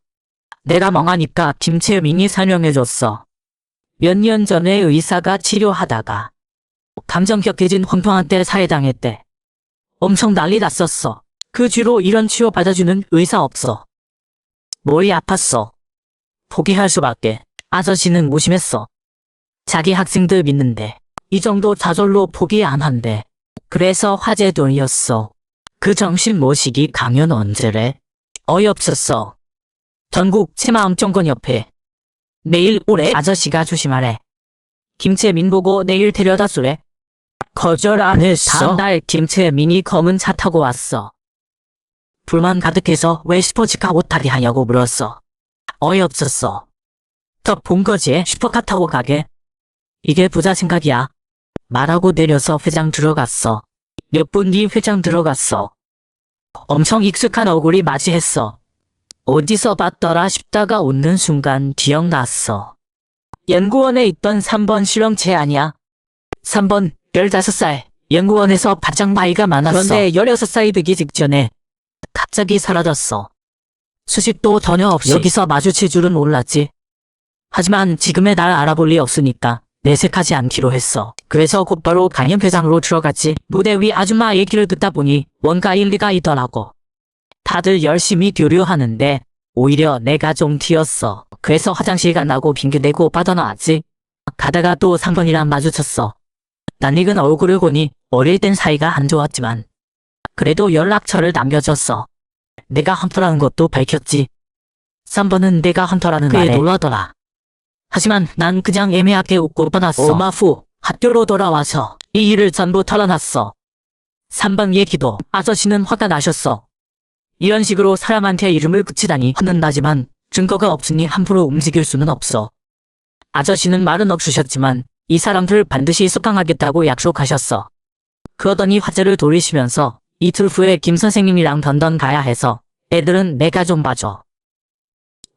내가 멍하니까 김채민이 설명해줬어. 몇 년 전에 의사가 치료하다가 감정 격해진 혼통한테 살해당했대. 엄청 난리 났었어. 그 뒤로 이런 치료 받아주는 의사 없어. 머리 아팠어. 포기할 수밖에. 아저씨는 무심했어. 자기 학생들 믿는데 이 정도 좌절로 포기 안 한대. 그래서 화제돈이었어. 그 정신 모시기 강연 언제래? 어이없었어. 전국 새마음정권협회. 내일 오래 아저씨가 조심하래. 김채민 보고 내일 데려다 주래. 거절 안 했어. 다음날 김채민이 검은 차 타고 왔어. 불만 가득해서 왜 슈퍼치카 오타리 하냐고 물었어. 어이없었어. 더 본 거지. 슈퍼카 타고 가게. 이게 부자 생각이야. 말하고 내려서 회장 들어갔어. 몇 분 뒤 회장 들어갔어. 엄청 익숙한 얼굴이 맞이했어. 어디서 봤더라 싶다가 웃는 순간 기억났어. 연구원에 있던 3번 실험체 아니야? 3번 15살 연구원에서 바짝 나이가 많았어. 그런데 16살이 되기 직전에 갑자기 사라졌어. 수식도 전혀 없이 여기서 마주칠 줄은 몰랐지. 하지만 지금의 날 알아볼 리 없으니까 내색하지 않기로 했어. 그래서 곧바로 강연회장으로 들어갔지. 무대 위 아줌마 얘기를 듣다 보니 뭔가 일리가 있더라고. 다들 열심히 교류하는데 오히려 내가 좀 튀었어. 그래서 화장실 가라고 빙계대고 빠져나왔지. 가다가 또 상번이랑 마주쳤어. 낯익은 얼굴을 보니 어릴 땐 사이가 안 좋았지만 그래도 연락처를 남겨줬어. 내가 헌터라는 것도 밝혔지. 3번은 내가 헌터라는 말에 놀라더라. 하지만 난 그냥 애매하게 웃고 떠났어. 얼마 후 학교로 돌아와서 이 일을 전부 털어놨어. 3번 얘기도 아저씨는 화가 나셨어. 이런 식으로 사람한테 이름을 붙이다니 화는나지만 증거가 없으니 함부로 움직일 수는 없어. 아저씨는 말은 없으셨지만 이 사람들 반드시 속강하겠다고 약속하셨어. 그러더니 화제를 돌리시면서 이틀 후에 김 선생님이랑 던던 가야 해서 애들은 내가 좀 봐줘.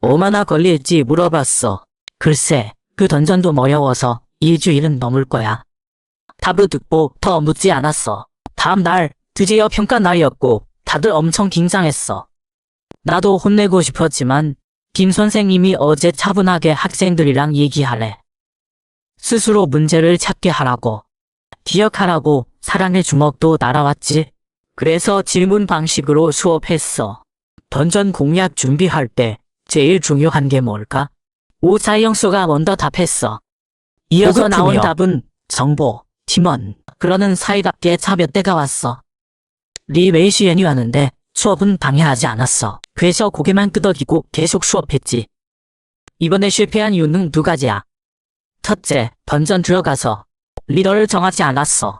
얼마나 걸릴지 물어봤어. 글쎄, 그 던전도 어려워서 일주일은 넘을 거야. 답을 듣고 더 묻지 않았어. 다음 날 드디어 평가 날이었고 다들 엄청 긴장했어. 나도 혼내고 싶었지만 김 선생님이 어제 차분하게 학생들이랑 얘기하래. 스스로 문제를 찾게 하라고. 기억하라고 사랑의 주먹도 날아왔지. 그래서 질문 방식으로 수업했어. 던전 공략 준비할 때 제일 중요한 게 뭘까? 오자영수가 먼저 답했어. 이어서 나온 답은 정보, 팀원, 그러는 사이답게 차 몇 대가 왔어. 리 메이시엔이 왔는데 수업은 방해하지 않았어. 그래서 고개만 끄덕이고 계속 수업했지. 이번에 실패한 이유는 두 가지야. 첫째, 던전 들어가서 리더를 정하지 않았어.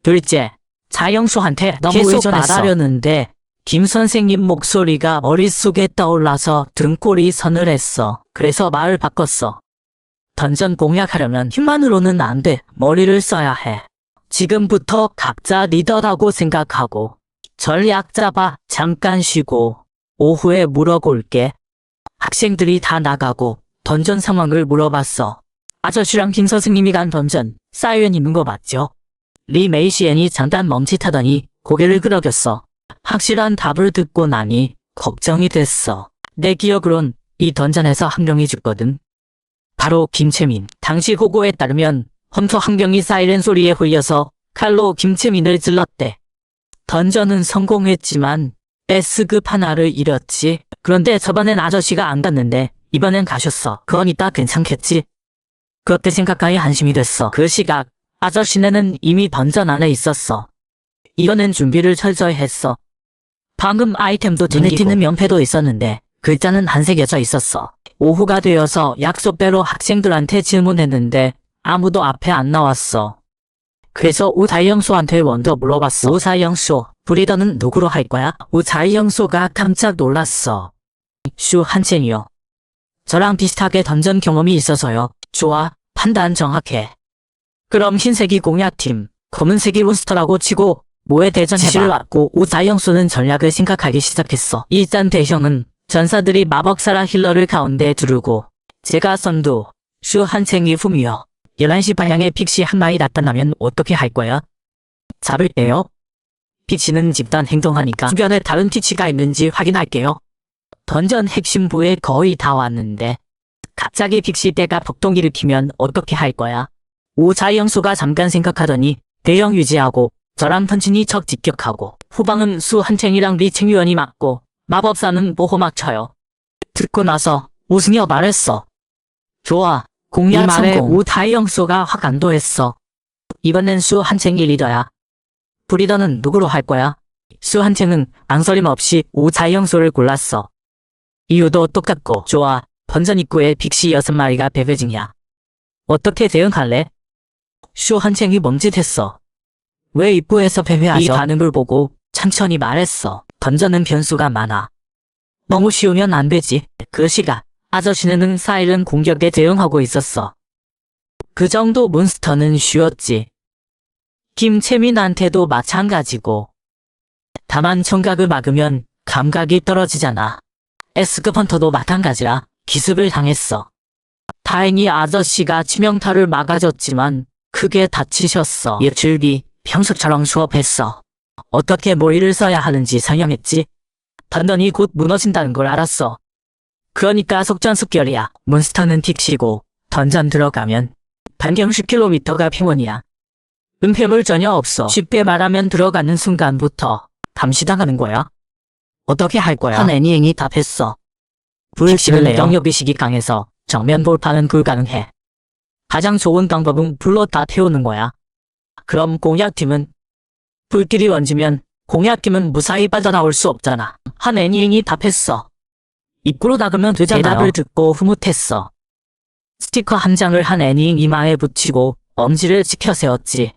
둘째, 자영수한테 너무 계속 의존했어. 말하려는데 김 선생님 목소리가 머릿속에 떠올라서 등골이 서늘했어. 그래서 말을 바꿨어. 던전 공략하려면 힘만으로는 안 돼. 머리를 써야 해. 지금부터 각자 리더라고 생각하고 전략 잡아 잠깐 쉬고 오후에 물어볼게. 학생들이 다 나가고 던전 상황을 물어봤어. 아저씨랑 김 선생님이 간 던전 사이렌 있는 거 맞죠? 리 메이시엔이 잠깐 멈칫하더니 고개를 끄덕였어. 확실한 답을 듣고 나니 걱정이 됐어. 내 기억으론 이 던전에서 한 명이 죽거든. 바로 김채민. 당시 호고에 따르면 헌터 한 명이 사이렌 소리에 홀려서 칼로 김채민을 찔렀대. 던전은 성공했지만 S급 하나를 잃었지. 그런데 저번엔 아저씨가 안 갔는데 이번엔 가셨어. 그건 이따 괜찮겠지? 그때 생각하니 한심이 됐어. 그 시각 아저씨네는 이미 던전 안에 있었어. 이번엔 준비를 철저히 했어. 방금 아이템도 눈에 띄는 명패도 있었는데 글자는 안 새겨져 있었어. 오후가 되어서 약속대로 학생들한테 질문했는데 아무도 앞에 안 나왔어. 그래서 우자영수한테 먼저 물어봤어. 우자영수, 브리더는 누구로 할 거야? 우자영수가 깜짝 놀랐어. 슈 한첸이요. 저랑 비슷하게 던전 경험이 있어서요. 좋아, 판단 정확해. 그럼 흰색이 공략팀, 검은색이 몬스터라고 치고 모에 대전해봐. 지시를 받고 우자영수는 전략을 생각하기 시작했어. 일단 대형은 전사들이 마법사라 힐러를 가운데 두르고 제가 선두, 슈 한챙이 훔이요. 11시 방향에 픽시 한 마리 나타나면 어떻게 할 거야? 잡을 때요? 픽시는 집단 행동하니까 주변에 다른 피치가 있는지 확인할게요. 던전 핵심부에 거의 다 왔는데 갑자기 픽시 때가 폭동 일으키면 어떻게 할 거야? 우자영수가 잠깐 생각하더니 대형 유지하고 저랑 펀친이 적 직격하고 후방은 수 한챙이랑 리챙유원이 맞고 마법사는 보호막 쳐요. 듣고 나서 우승여 말했어. 좋아. 공략 이 말에 우자영수가 확 안도했어. 이번엔 수 한챙이 리더야. 브리더는 누구로 할 거야? 수 한챙은 망설임 없이 우자영수를 골랐어. 이유도 똑같고 좋아. 던전 입구에 빅시 6마리가 배회 중이야. 어떻게 대응할래? 슈 한챙이 멈칫했어. 왜 입구에서 배회하죠? 이 반응을 보고 천천히 말했어. 던전은 변수가 많아. 너무 쉬우면 안 되지. 그 시각 아저씨는 사이렌 공격에 대응하고 있었어. 그 정도 몬스터는 쉬웠지. 김채민한테도 마찬가지고. 다만 청각을 막으면 감각이 떨어지잖아. S급 헌터도 마찬가지라 기습을 당했어. 다행히 아저씨가 치명타를 막아줬지만 크게 다치셨어. 일주일이 평소처럼 수업했어. 어떻게 머리를 써야 하는지 설명했지. 단단히 곧 무너진다는 걸 알았어. 그러니까 속전속결이야. 몬스터는 틱시고 던전 들어가면 반경 10km가 평원이야. 은폐물 전혀 없어. 쉽게 말하면 들어가는 순간부터 감시당하는 거야. 어떻게 할 거야? 한 애니행이 답했어. 틱시는 영역의식이 강해서 정면 돌파는 불가능해. 가장 좋은 방법은 불로 다 태우는 거야. 그럼 공략팀은? 불길이 얹으면 공략팀은 무사히 빠져나올 수 없잖아. 한 애니행이 답했어. 입구로 나가면 되잖아요. 대답을 듣고 흐뭇했어. 스티커 한 장을 한 애니행 이마에 붙이고 엄지를 지켜 세웠지.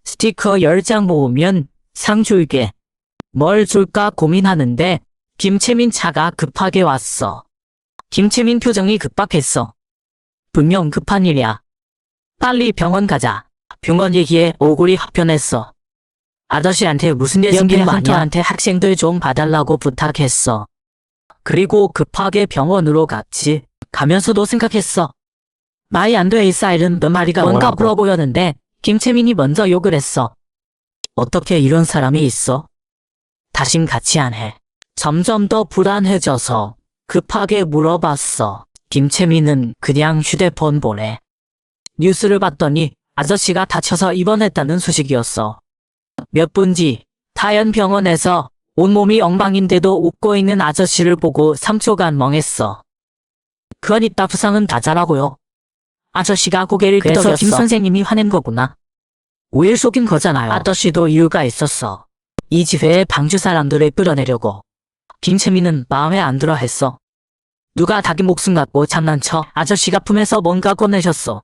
스티커 10장 모으면 상 줄게. 뭘 줄까 고민하는데 김채민 차가 급하게 왔어. 김채민 표정이 급박했어. 분명 급한 일이야. 빨리 병원 가자. 병원 얘기에 오골이 화편했어. 아저씨한테 무슨 일 생긴 거 아니야? 헌터한테 학생들 좀 봐달라고 부탁했어. 그리고 급하게 병원으로 갔지. 가면서도 생각했어. 말이 안 돼 이 사일은 몇 마리가 뭔가 불어 보였는데 김채민이 먼저 욕을 했어. 어떻게 이런 사람이 있어? 다신 같이 안 해. 점점 더 불안해져서 급하게 물어봤어. 김채민은 그냥 휴대폰 보내. 뉴스를 봤더니 아저씨가 다쳐서 입원했다는 소식이었어. 몇 분 뒤 타연병원에서 온몸이 엉망인데도 웃고 있는 아저씨를 보고 3초간 멍했어. 그러니까 부상은 다 잘하고요. 아저씨가 고개를 끄덕였어. 김 선생님이 화낸 거구나. 오일 속인 거잖아요. 아저씨도 이유가 있었어. 이 집회에 방주 사람들을 끌어내려고. 김채민은 마음에 안 들어 했어. 누가 자기 목숨 갖고 장난쳐. 아저씨가 품에서 뭔가 꺼내셨어.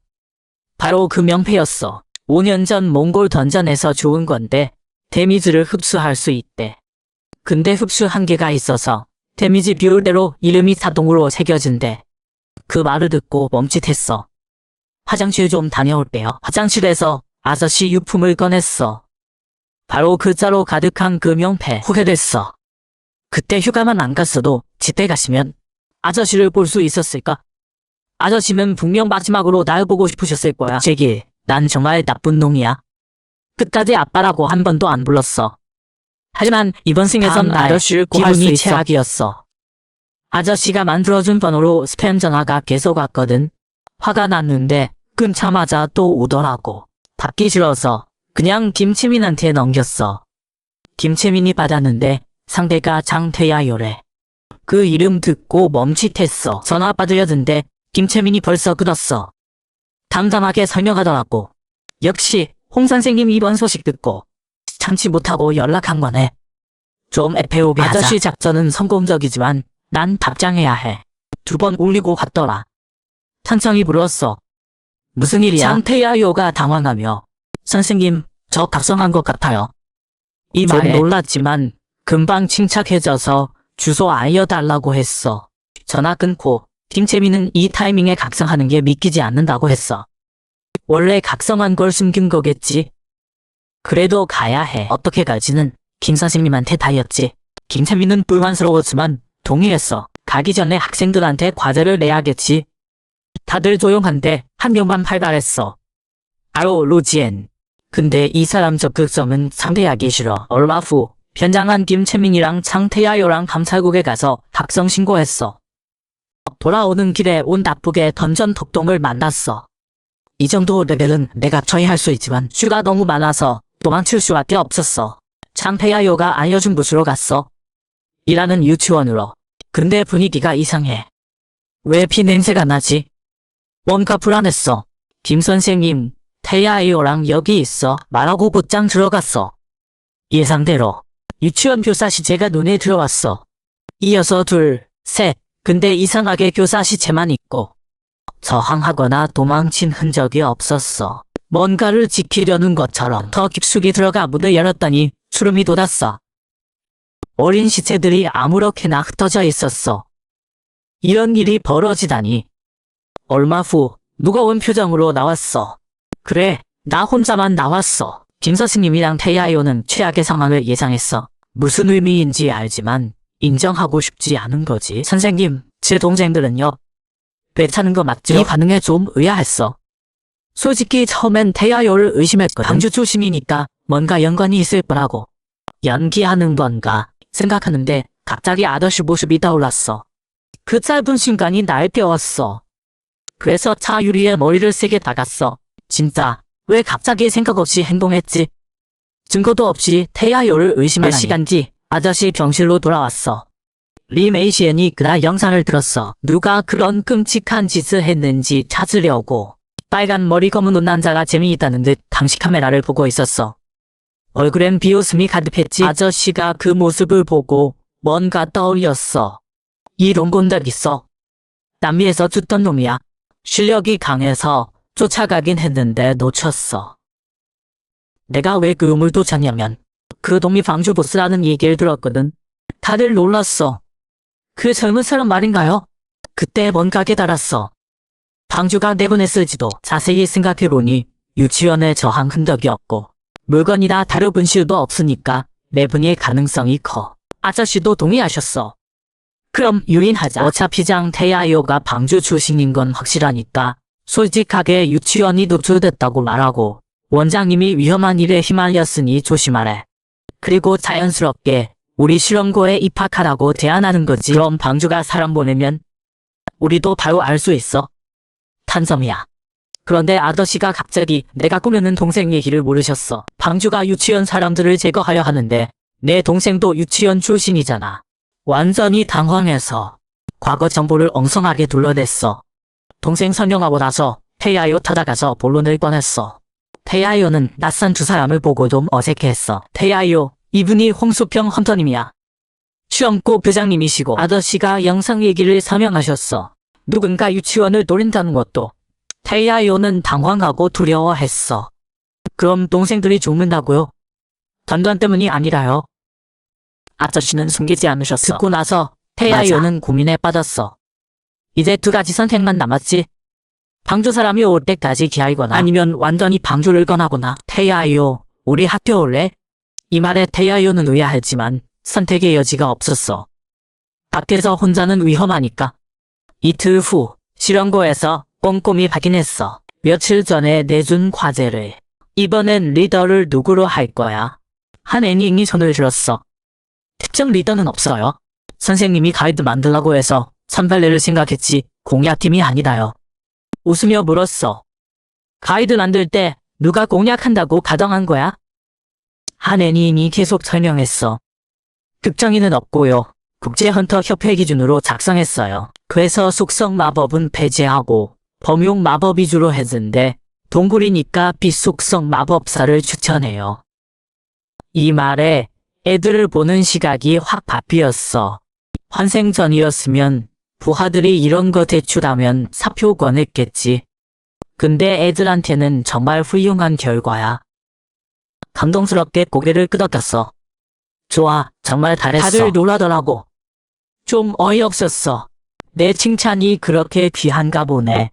바로 그 명패였어. 5년 전 몽골 던전에서 좋은 건데 데미지를 흡수할 수 있대. 근데 흡수 한계가 있어서 데미지 비율대로 이름이 자동으로 새겨진대. 그 말을 듣고 멈칫했어. 화장실 좀 다녀올게요. 화장실에서 아저씨 유품을 꺼냈어. 바로 글자로 가득한 그 명패. 후회됐어. 그때 휴가만 안 갔어도 집에 갔으면 아저씨를 볼 수 있었을까? 아저씨는 분명 마지막으로 날 보고 싶으셨을 거야. 제기, 난 정말 나쁜 놈이야. 끝까지 아빠라고 한 번도 안 불렀어. 하지만 이번 생에선 아저씨를 구할 수 있어. 기분이 최악이었어. 아저씨가 만들어준 번호로 스팸 전화가 계속 왔거든. 화가 났는데 끊자마자 또 오더라고. 받기 싫어서 그냥 김채민한테 넘겼어. 김채민이 받았는데 상대가 장태야요래. 그 이름 듣고 멈칫했어. 전화 받으려던데 김채민이 벌써 끊었어. 담담하게 설명하더라고. 역시 홍 선생님 입원 소식 듣고 참지 못하고 연락한 거네. 좀 에페오비 하자. 아저씨 작전은 성공적이지만 난 답장해야 해. 2번 울리고 갔더라. 천천히 물었어. 무슨 일이야? 장태야요가 당황하며 선생님, 저 각성한 것 같아요. 이 말에 놀랐지만 금방 침착해져서 주소 알려달라고 했어. 전화 끊고 김채민은 이 타이밍에 각성하는 게 믿기지 않는다고 했어. 원래 각성한 걸 숨긴 거겠지. 그래도 가야 해. 어떻게 갈지는 김 선생님한테 다였지. 김채민은 불만스러웠지만 동의했어. 가기 전에 학생들한테 과제를 내야겠지. 다들 조용한데 한 명만 활발했어. 아로 로지엔. 근데 이 사람 적극성은 상대하기 싫어. 얼마 후 변장한 김채민이랑 장태야요랑 감찰국에 가서 각성 신고했어. 돌아오는 길에 운 나쁘게 던전 독동을 만났어. 이 정도 레벨은 내가 처리할 수 있지만 슈가 너무 많아서 도망칠 수밖에 없었어. 장태야요가 알려준 곳으로 갔어. 일하는 유치원으로. 근데 분위기가 이상해. 왜 피 냄새가 나지? 뭔가 불안했어. 김 선생님, 태야요랑 여기 있어. 말하고 곧장 들어갔어. 예상대로 유치원 교사 시체가 눈에 들어왔어. 이어서 둘, 셋. 근데 이상하게 교사 시체만 있고 저항하거나 도망친 흔적이 없었어. 뭔가를 지키려는 것처럼. 더 깊숙이 들어가 문을 열었더니 주름이 돋았어. 어린 시체들이 아무렇게나 흩어져 있었어. 이런 일이 벌어지다니. 얼마 후 무거운 표정으로 나왔어. 그래, 나 혼자만 나왔어. 김 선생님이랑 태야요는 최악의 상황을 예상했어. 무슨 의미인지 알지만 인정하고 싶지 않은 거지. 선생님, 제 동생들은요? 괜찮은 거 맞죠? 이 반응에 좀 의아했어. 솔직히 처음엔 태야요를 의심했거든. 방주 출신이니까 뭔가 연관이 있을 거라고. 연기하는 건가 생각하는데 갑자기 아저씨 모습이 떠올랐어. 그 짧은 순간이 날 깨웠어. 그래서 차 유리에 머리를 세게 박았어. 진짜 왜 갑자기 생각 없이 행동했지? 증거도 없이 태야요를 의심할 시간 뒤 아저씨 병실로 돌아왔어. 리 메이시엔이 그날 영상을 들었어. 누가 그런 끔찍한 짓을 했는지 찾으려고. 빨간 머리 검은 옷 남자가 재미있다는 듯 감시 카메라를 보고 있었어. 얼굴엔 비웃음이 가득했지. 아저씨가 그 모습을 보고 뭔가 떠올렸어. 이런 본 적 있어. 남미에서 죽던 놈이야. 실력이 강해서 쫓아가긴 했는데 놓쳤어. 내가 왜 그 우물도 찾냐면 그 놈이 방주 보스라는 얘기를 들었거든. 다들 놀랐어. 그 젊은 사람 말인가요? 그때 뭔가 깨달았어. 방주가 내보냈을지도. 자세히 생각해보니 유치원에 저항 흔적이 없고 물건이나 다른 분실도 없으니까 내분일 가능성이 커. 아저씨도 동의하셨어. 그럼 유인하자. 어차피 장 태야요가 방주 출신인 건 확실하니까 솔직하게 유치원이 노출됐다고 말하고 원장님이 위험한 일에 휘말렸으니 조심하래. 그리고 자연스럽게 우리 실험고에 입학하라고 제안하는 거지. 그럼 방주가 사람 보내면 우리도 바로 알 수 있어. 탄섬이야. 그런데 아저씨가 갑자기 내가 꾸며낸 동생 얘기를 모르셨어. 방주가 유치원 사람들을 제거하려 하는데 내 동생도 유치원 출신이잖아. 완전히 당황해서 과거 정보를 엉성하게 둘러댔어. 동생 설명하고 나서 태야요 찾아가서 본론을 꺼냈어. 태야요는 낯선 두 사람을 보고 좀 어색해했어. 태야요, 이분이 홍수평 헌터님이야. 시험고 부장님이시고 아저씨가 영상 얘기를 설명하셨어. 누군가 유치원을 노린다는 것도. 태야요는 당황하고 두려워했어. 그럼 동생들이 죽는다고요? 전두환 때문이 아니라요. 아저씨는 숨기지 않으셨어. 듣고 나서 태야요는 고민에 빠졌어. 이제 두 가지 선택만 남았지. 방주 사람이 올 때까지 기다리거나 아니면 완전히 방주를 꺼나거나. 태야요, 우리 학교 올래? 이 말에 태야요는 의아했지만 선택의 여지가 없었어. 밖에서 혼자는 위험하니까. 이틀 후 실험고에서 꼼꼼히 확인했어. 며칠 전에 내준 과제를. 이번엔 리더를 누구로 할 거야? 한 애니잉이 손을 들었어. 특정 리더는 없어요. 선생님이 가이드 만들라고 해서 선발레를 생각했지 공약팀이 아니다요. 웃으며 물었어. 가이드 만들 때 누가 공약한다고 가정한 거야? 한 애니잉이 계속 설명했어. 특정인은 없고요. 국제헌터협회 기준으로 작성했어요. 그래서 속성 마법은 폐지하고 범용 마법 위주로 했는데 동굴이니까 비속성 마법사를 추천해요. 이 말에 애들을 보는 시각이 확 바뀌었어. 환생 전이었으면 부하들이 이런 거 대출하면 사표 권했겠지. 근데 애들한테는 정말 훌륭한 결과야. 감동스럽게 고개를 끄덕였어. 좋아, 정말 잘했어. 다들 놀라더라고. 좀 어이없었어. 내 칭찬이 그렇게 귀한가 보네.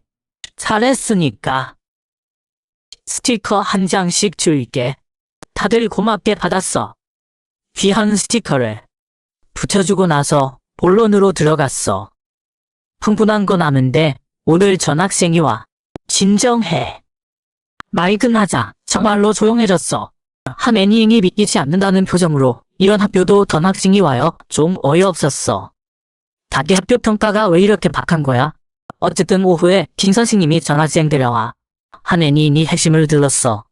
잘했으니까 스티커 한 장씩 줄게. 다들 고맙게 받았어. 귀한 스티커를 붙여주고 나서 본론으로 들어갔어. 흥분한 건 아는데 오늘 전학생이 와. 진정해. 마이크 하자. 정말로 조용해졌어. 한 애니잉이 믿기지 않는다는 표정으로 이런 학교도 전학생이 와요? 좀 어이없었어. 자기 학교 평가가 왜 이렇게 박한 거야? 어쨌든 오후에 김 선생님이 전학생 데려와. 한 애니인이 핵심을 들렀어.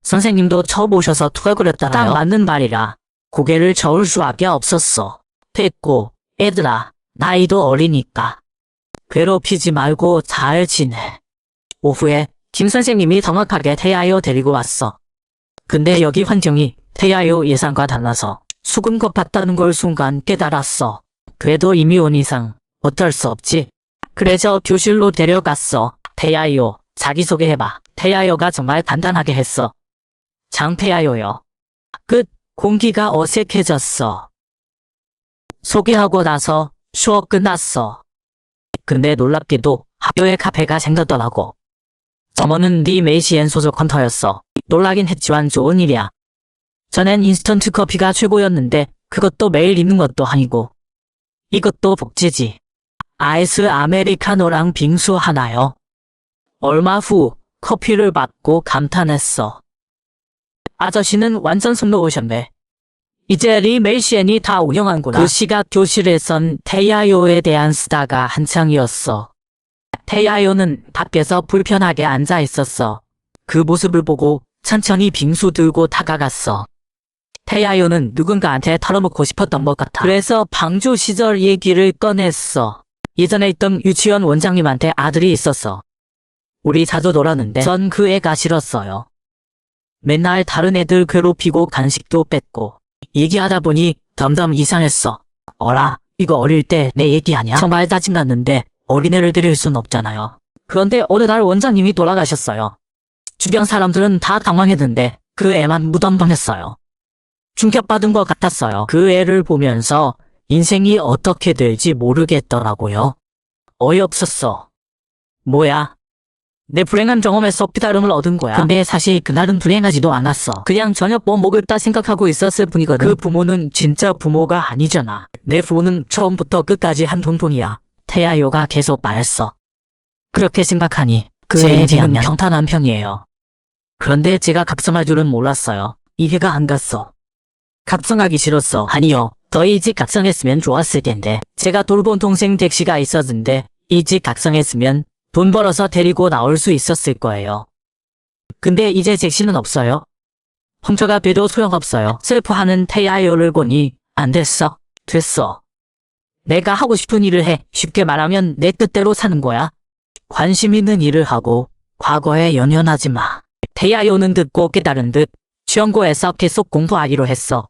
선생님도 처음 오셔서 투덜거렸잖아요. 딱 맞는 말이라 고개를 저을 수밖에 없었어. 됐고, 애들아, 나이도 어리니까 괴롭히지 말고 잘 지내. 오후에 김 선생님이 정확하게 태야요 데리고 왔어. 근데 여기 환경이 태야요 예상과 달라서 수근것 같다는 걸 순간 깨달았어. 그래도 이미 온 이상 어쩔 수 없지. 그래서 교실로 데려갔어. 태야요, 자기소개해봐. 태야요가 정말 간단하게 했어. 장태야요요. 끝. 공기가 어색해졌어. 소개하고 나서 수업 끝났어. 근데 놀랍게도 학교에 카페가 생겼더라고. 점원은 리 메이시엔 소속 헌터였어. 놀라긴 했지만 좋은 일이야. 전엔 인스턴트 커피가 최고였는데 그것도 매일 있는 것도 아니고. 이것도 복지지. 아이스 아메리카노랑 빙수 하나요. 얼마 후 커피를 받고 감탄했어. 아저씨는 완전 손 놓으셨네. 이제 리 메이시엔이 다 운영한구나. 그 시각 교실에선 태야요에 대한 수다가 한창이었어. 태야요는 밖에서 불편하게 앉아 있었어. 그 모습을 보고 천천히 빙수 들고 다가갔어. 태야요는 누군가한테 털어먹고 싶었던 것 같아. 그래서 방주 시절 얘기를 꺼냈어. 예전에 있던 유치원 원장님한테 아들이 있었어. 우리 자주 놀았는데 전 그 애가 싫었어요. 맨날 다른 애들 괴롭히고 간식도 뺏고. 얘기하다 보니 점점 이상했어. 어라, 이거 어릴 때 내 얘기 아냐? 정말 짜증났는데 어린애를 데릴 순 없잖아요. 그런데 어느 날 원장님이 돌아가셨어요. 주변 사람들은 다 당황했는데 그 애만 무덤덤했어요. 충격받은 것 같았어요. 그 애를 보면서 인생이 어떻게 될지 모르겠더라고요. 어이없었어. 뭐야? 내 불행한 경험에서 피다름을 얻은 거야. 근데 사실 그날은 불행하지도 않았어. 그냥 저녁 뭐 먹을까 생각하고 있었을 뿐이거든. 그 부모는 진짜 부모가 아니잖아. 내 부모는 처음부터 끝까지 한통통이야. 태야요가 계속 말했어. 그렇게 생각하니 그 애에 대한 평탄한 편이에요. 그런데 제가 각성할 줄은 몰랐어요. 이해가 안 갔어. 각성하기 싫었어. 아니요. 더 일찍 각성했으면 좋았을 텐데. 제가 돌본 동생 덱시가 있었는데 일찍 각성했으면 돈 벌어서 데리고 나올 수 있었을 거예요. 근데 이제 잭시는 없어요. 훔쳐가 돼도 소용없어요. 슬퍼하는 태야요를 보니 안 됐어. 됐어. 내가 하고 싶은 일을 해. 쉽게 말하면 내 뜻대로 사는 거야. 관심 있는 일을 하고 과거에 연연하지 마. 태야요는 듣고 깨달은 듯 지원고에서 계속 공부하기로 했어.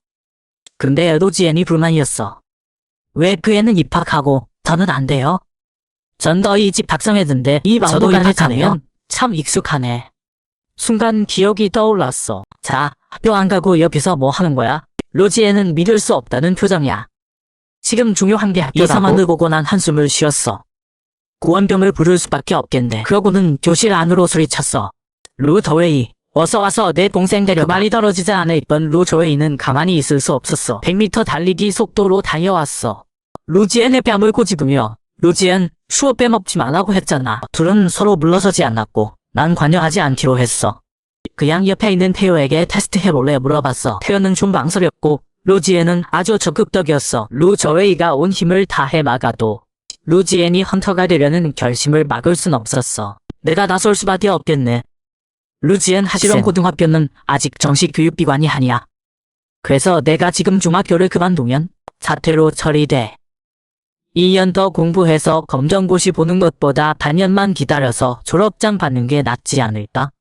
근데 로지엔이 불만이었어. 왜 그 애는 입학하고 저는 안 돼요? 전 더 일찍 각성했는데 이 방도 입학하면 참 익숙하네. 순간 기억이 떠올랐어. 자, 학교 안 가고 옆에서 뭐 하는 거야? 로지엔은 믿을 수 없다는 표정이야. 지금 중요한 게 학교라고. 이사만을 보고 난 한숨을 쉬었어. 구원병을 부를 수밖에 없겠네. 그러고는 교실 안으로 소리쳤어. 루저웨이, 어서 와서 내 동생 데려가. 말이 떨어지지 않아 있던 루저웨이는 가만히 있을 수 없었어. 100m 달리기 속도로 달려왔어. 루지엔의 뺨을 꼬집으며 루지엔, 수업 빼먹지 말라고 했잖아. 둘은 서로 물러서지 않았고 난 관여하지 않기로 했어. 그냥 옆에 있는 태요에게 테스트 해볼래 물어봤어. 태요는 좀 망설였고 루지엔은 아주 적극적이었어. 루저웨이가 온 힘을 다해 막아도 루지엔이 헌터가 되려는 결심을 막을 순 없었어. 내가 나설 수밖에 없겠네. 루지엔 하시런 고등학교는 아직 정식 교육기관이 아니야. 그래서 내가 지금 중학교를 그만두면 사퇴로 처리돼. 2년 더 공부해서 검정고시 보는 것보다 반년만 기다려서 졸업장 받는 게 낫지 않을까?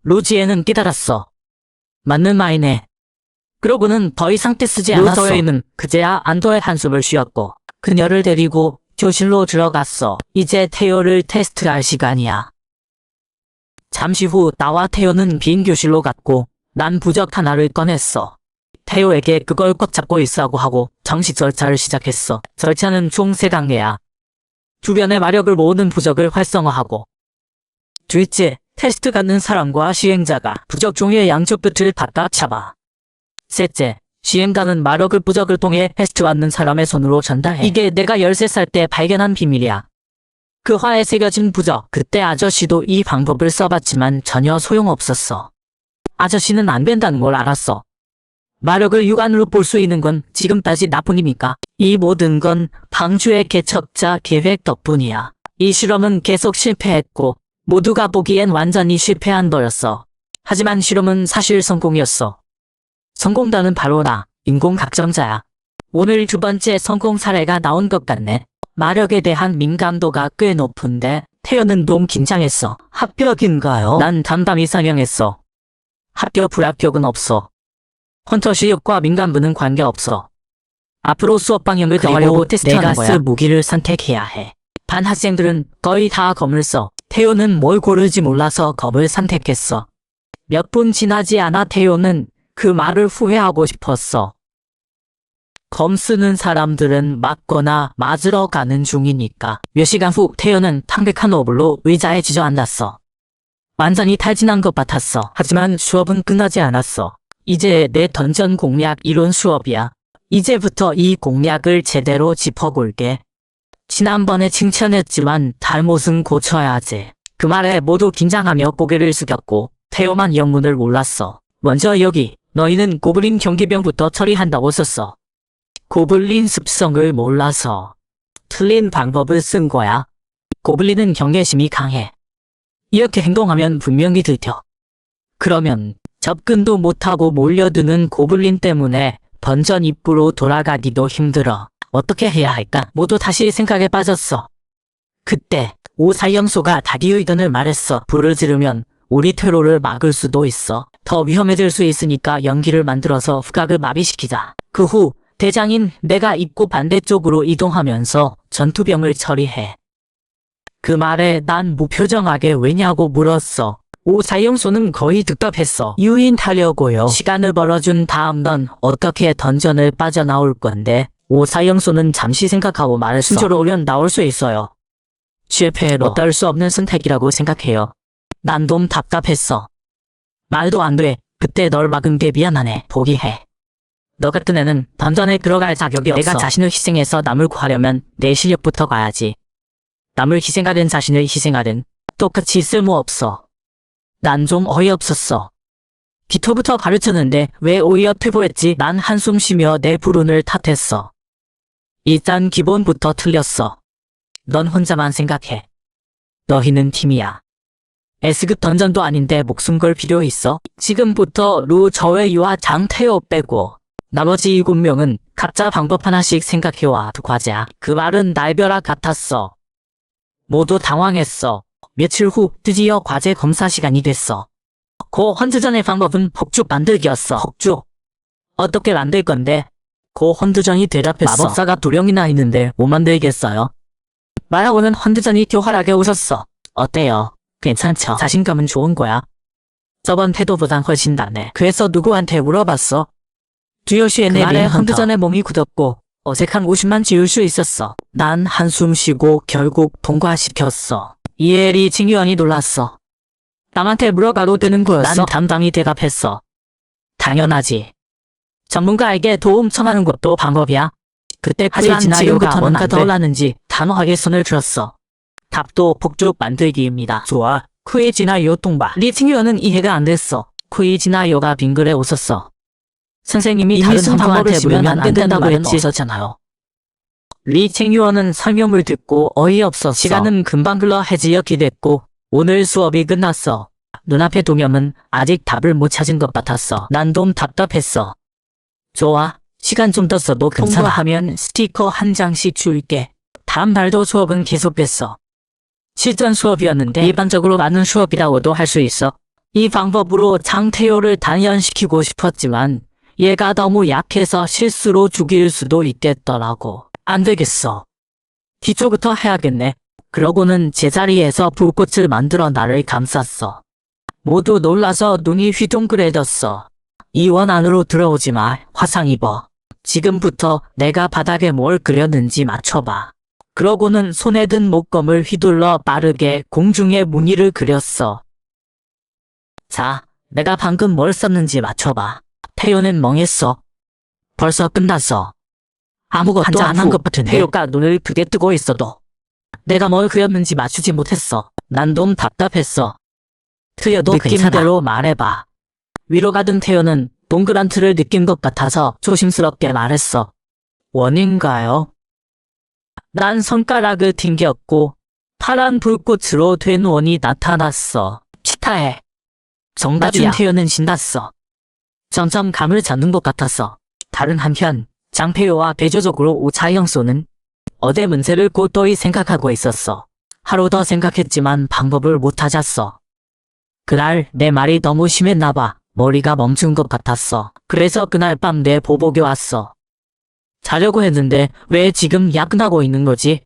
루지엔은 깨달았어. 맞는 말이네. 그러고는 더 이상 떼쓰지 않았어. 루저웨이는 그제야 안도의 한숨을 쉬었고 그녀를 데리고 교실로 들어갔어. 이제 태요를 테스트할 시간이야. 잠시 후 나와 태요는 빈 교실로 갔고 난 부적 하나를 꺼냈어. 태요에게 그걸 꽉 잡고 있으라고 하고 정식 절차를 시작했어. 절차는 총 3단계야. 주변의 마력을 모으는 부적을 활성화하고 둘째, 테스트 받는 사람과 시행자가 부적 종이의 양쪽 끝을 바깥 잡아. 셋째, 시행자는 마력을 부적을 통해 테스트 받는 사람의 손으로 전달해. 이게 내가 13살 때 발견한 비밀이야. 그 화에 새겨진 부적. 그때 아저씨도 이 방법을 써봤지만 전혀 소용없었어. 아저씨는 안 된다는 걸 알았어. 마력을 육안으로 볼 수 있는 건 지금까지 나뿐입니까? 이 모든 건 방주의 개척자 계획 덕분이야. 이 실험은 계속 실패했고 모두가 보기엔 완전히 실패한 거였어. 하지만 실험은 사실 성공이었어. 성공자는 바로 나, 인공각성자야. 오늘 2번째 성공 사례가 나온 것 같네. 마력에 대한 민감도가 꽤 높은데 태연은 너무 긴장했어. 합격인가요? 난 담담히 설명했어. 합격 불합격은 없어. 헌터 실력과 민감도는 관계없어. 앞으로 수업 방향을 정하려고 테스트하는 거야. 내가 쓸 무기를 선택해야 해. 반 학생들은 거의 다 검을 써. 태요는 뭘 고를지 몰라서 검을 선택했어. 몇 분 지나지 않아 태요는 그 말을 후회하고 싶었어. 검 쓰는 사람들은 맞거나 맞으러 가는 중이니까. 몇 시간 후 태요는 탕백한 얼굴로 의자에 지저앉았어. 완전히 탈진한 것 같았어. 하지만 수업은 끝나지 않았어. 이제 내 던전 공략 이론 수업이야. 이제부터 이 공략을 제대로 짚어볼게. 지난번에 칭찬했지만 잘못은 고쳐야지. 그 말에 모두 긴장하며 고개를 숙였고 태요만 영문을 몰랐어. 먼저 여기 너희는 고블린 경기병부터 처리한다고 썼어. 고블린 습성을 몰라서 틀린 방법을 쓴 거야. 고블린은 경계심이 강해. 이렇게 행동하면 분명히 들켜. 그러면 접근도 못하고 몰려드는 고블린 때문에 던전 입구로 돌아가기도 힘들어. 어떻게 해야 할까? 모두 다시 생각에 빠졌어. 그때 오사형소가 다리 의견을 말했어. 불을 지르면 우리 퇴로를 막을 수도 있어. 더 위험해질 수 있으니까 연기를 만들어서 후각을 마비시키자. 그 후 대장인 내가 입구 반대쪽으로 이동하면서 전투병을 처리해. 그 말에 난 무표정하게 왜냐고 물었어. 오사형소는 거의 득답했어. 유인하려고요. 시간을 벌어준 다음 넌 어떻게 던전을 빠져나올 건데? 오사형소는 잠시 생각하고 말했어. 순조로 오면 나올 수 있어요. 실패로 어떨 수 없는 선택이라고 생각해요. 난 좀 답답했어. 말도 안 돼. 그때 널 막은 게 미안하네. 포기해. 너 같은 애는 던전에 들어갈 자격이 없어. 내가 자신을 희생해서 남을 구하려면 내 실력부터 가야지. 남을 희생하든 자신을 희생하든 똑같이 쓸모없어. 난 좀 어이없었어. 기토부터 가르쳤는데 왜 오히려 퇴보했지? 난 한숨 쉬며 내 불운을 탓했어. 일단 기본부터 틀렸어. 넌 혼자만 생각해. 너희는 팀이야. S급 던전도 아닌데 목숨 걸 필요 있어? 지금부터 루 저웨이와 장태호 빼고 나머지 7명은 각자 방법 하나씩 생각해와 두 과제야. 그 말은 날벼락 같았어. 모두 당황했어. 며칠 후 드디어 과제 검사 시간이 됐어. 고 헌드전의 방법은 폭죽 만들기였어. 폭죽? 어떻게 만들 건데? 고 헌드전이 대답했어. 마법사가 2명이나 있는데 못 만들겠어요? 말하고는 헌드전이 교활하게 웃었어. 어때요? 괜찮죠? 자신감은 좋은 거야. 저번 태도보단 훨씬 낫네. 그래서 누구한테 물어봤어? 듀오시에 내린 헌드전의 몸이 굳었고 어색한 웃음만 지울 수 있었어. 난 한숨 쉬고 결국 통과시켰어. 이엘이 칭유원이 놀랐어. 남한테 물어가도 되는 거였어? 난 담담히 대답했어. 당연하지. 전문가에게 도움 청하는 것도 방법이야. 그때 하지만 지금부터는 뭔가 더 올랐는지 단호하게 손을 들었어. 답도 폭죽 만들기입니다. 좋아. 쿠이지나요 똥바. 리칭유원은 이해가 안 됐어. 쿠이지나요가 빙그레 웃었어. 선생님이 이미 쓴 방법을 쓰면 안 된다고 했지잖아요. 리칭유원은 설명을 듣고 어이없었어. 시간은 금방 흘러 해지역이 됐고 오늘 수업이 끝났어. 눈앞의 동염은 아직 답을 못 찾은 것 같았어. 난 좀 답답했어. 좋아. 시간 좀 더 써도 괜찮아. 통과하면 스티커 한 장씩 줄게. 다음 날도 수업은 계속됐어. 실전 수업이었는데 일반적으로 많은 수업이라고도 할 수 있어. 이 방법으로 장태호를 단련시키고 싶었지만 얘가 너무 약해서 실수로 죽일 수도 있겠더라고. 안 되겠어. 기초부터 해야겠네. 그러고는 제자리에서 불꽃을 만들어 나를 감쌌어. 모두 놀라서 눈이 휘둥그레졌어. 이 원 안으로 들어오지 마. 화상 입어. 지금부터 내가 바닥에 뭘 그렸는지 맞춰봐. 그러고는 손에 든 목검을 휘둘러 빠르게 공중에 무늬를 그렸어. 자, 내가 방금 뭘 썼는지 맞춰봐. 태효는 멍했어. 벌써 끝났어. 아무것도 안 한 것 같은데 태효가 눈을 크게 뜨고 있어도 내가 뭘 그렸는지 맞추지 못했어. 난 좀 답답했어. 태효도 느낌대로 말해봐. 위로 가던 태효는 동그란 틀을 느낀 것 같아서 조심스럽게 말했어. 원인가요? 난 손가락을 튕겼고 파란 불꽃으로 된 원이 나타났어. 치타해. 정답이야. 태효는 신났어. 점점 감을 잡는 것 같았어. 다른 한편 장태효와 대조적으로 오차영소는 어제 문제를 곧더이 생각하고 있었어. 하루 더 생각했지만 방법을 못 찾았어. 그날 내 말이 너무 심했나봐. 머리가 멈춘 것 같았어. 그래서 그날 밤 내 보복이 왔어. 자려고 했는데 왜 지금 야근하고 있는 거지?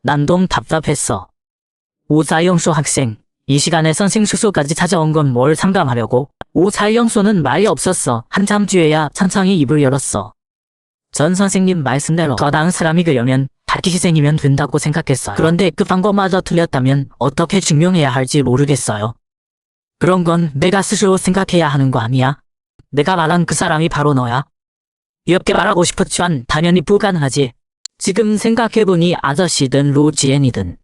난 좀 답답했어. 오사영소 학생, 이 시간에 선생 숙소까지 찾아온 건 뭘 상담하려고? 오사영소는 말이 없었어. 한참 뒤에야 천천히 입을 열었어. 전 선생님 말씀대로 더 나은 사람이 되려면 자기 희생이면 된다고 생각했어요. 그런데 그 방법마저 틀렸다면 어떻게 증명해야 할지 모르겠어요. 그런 건 내가 스스로 생각해야 하는 거 아니야? 내가 말한 그 사람이 바로 너야. 이렇게 말하고 싶었지만 당연히 불가능하지. 지금 생각해보니 아저씨든 로지엔이든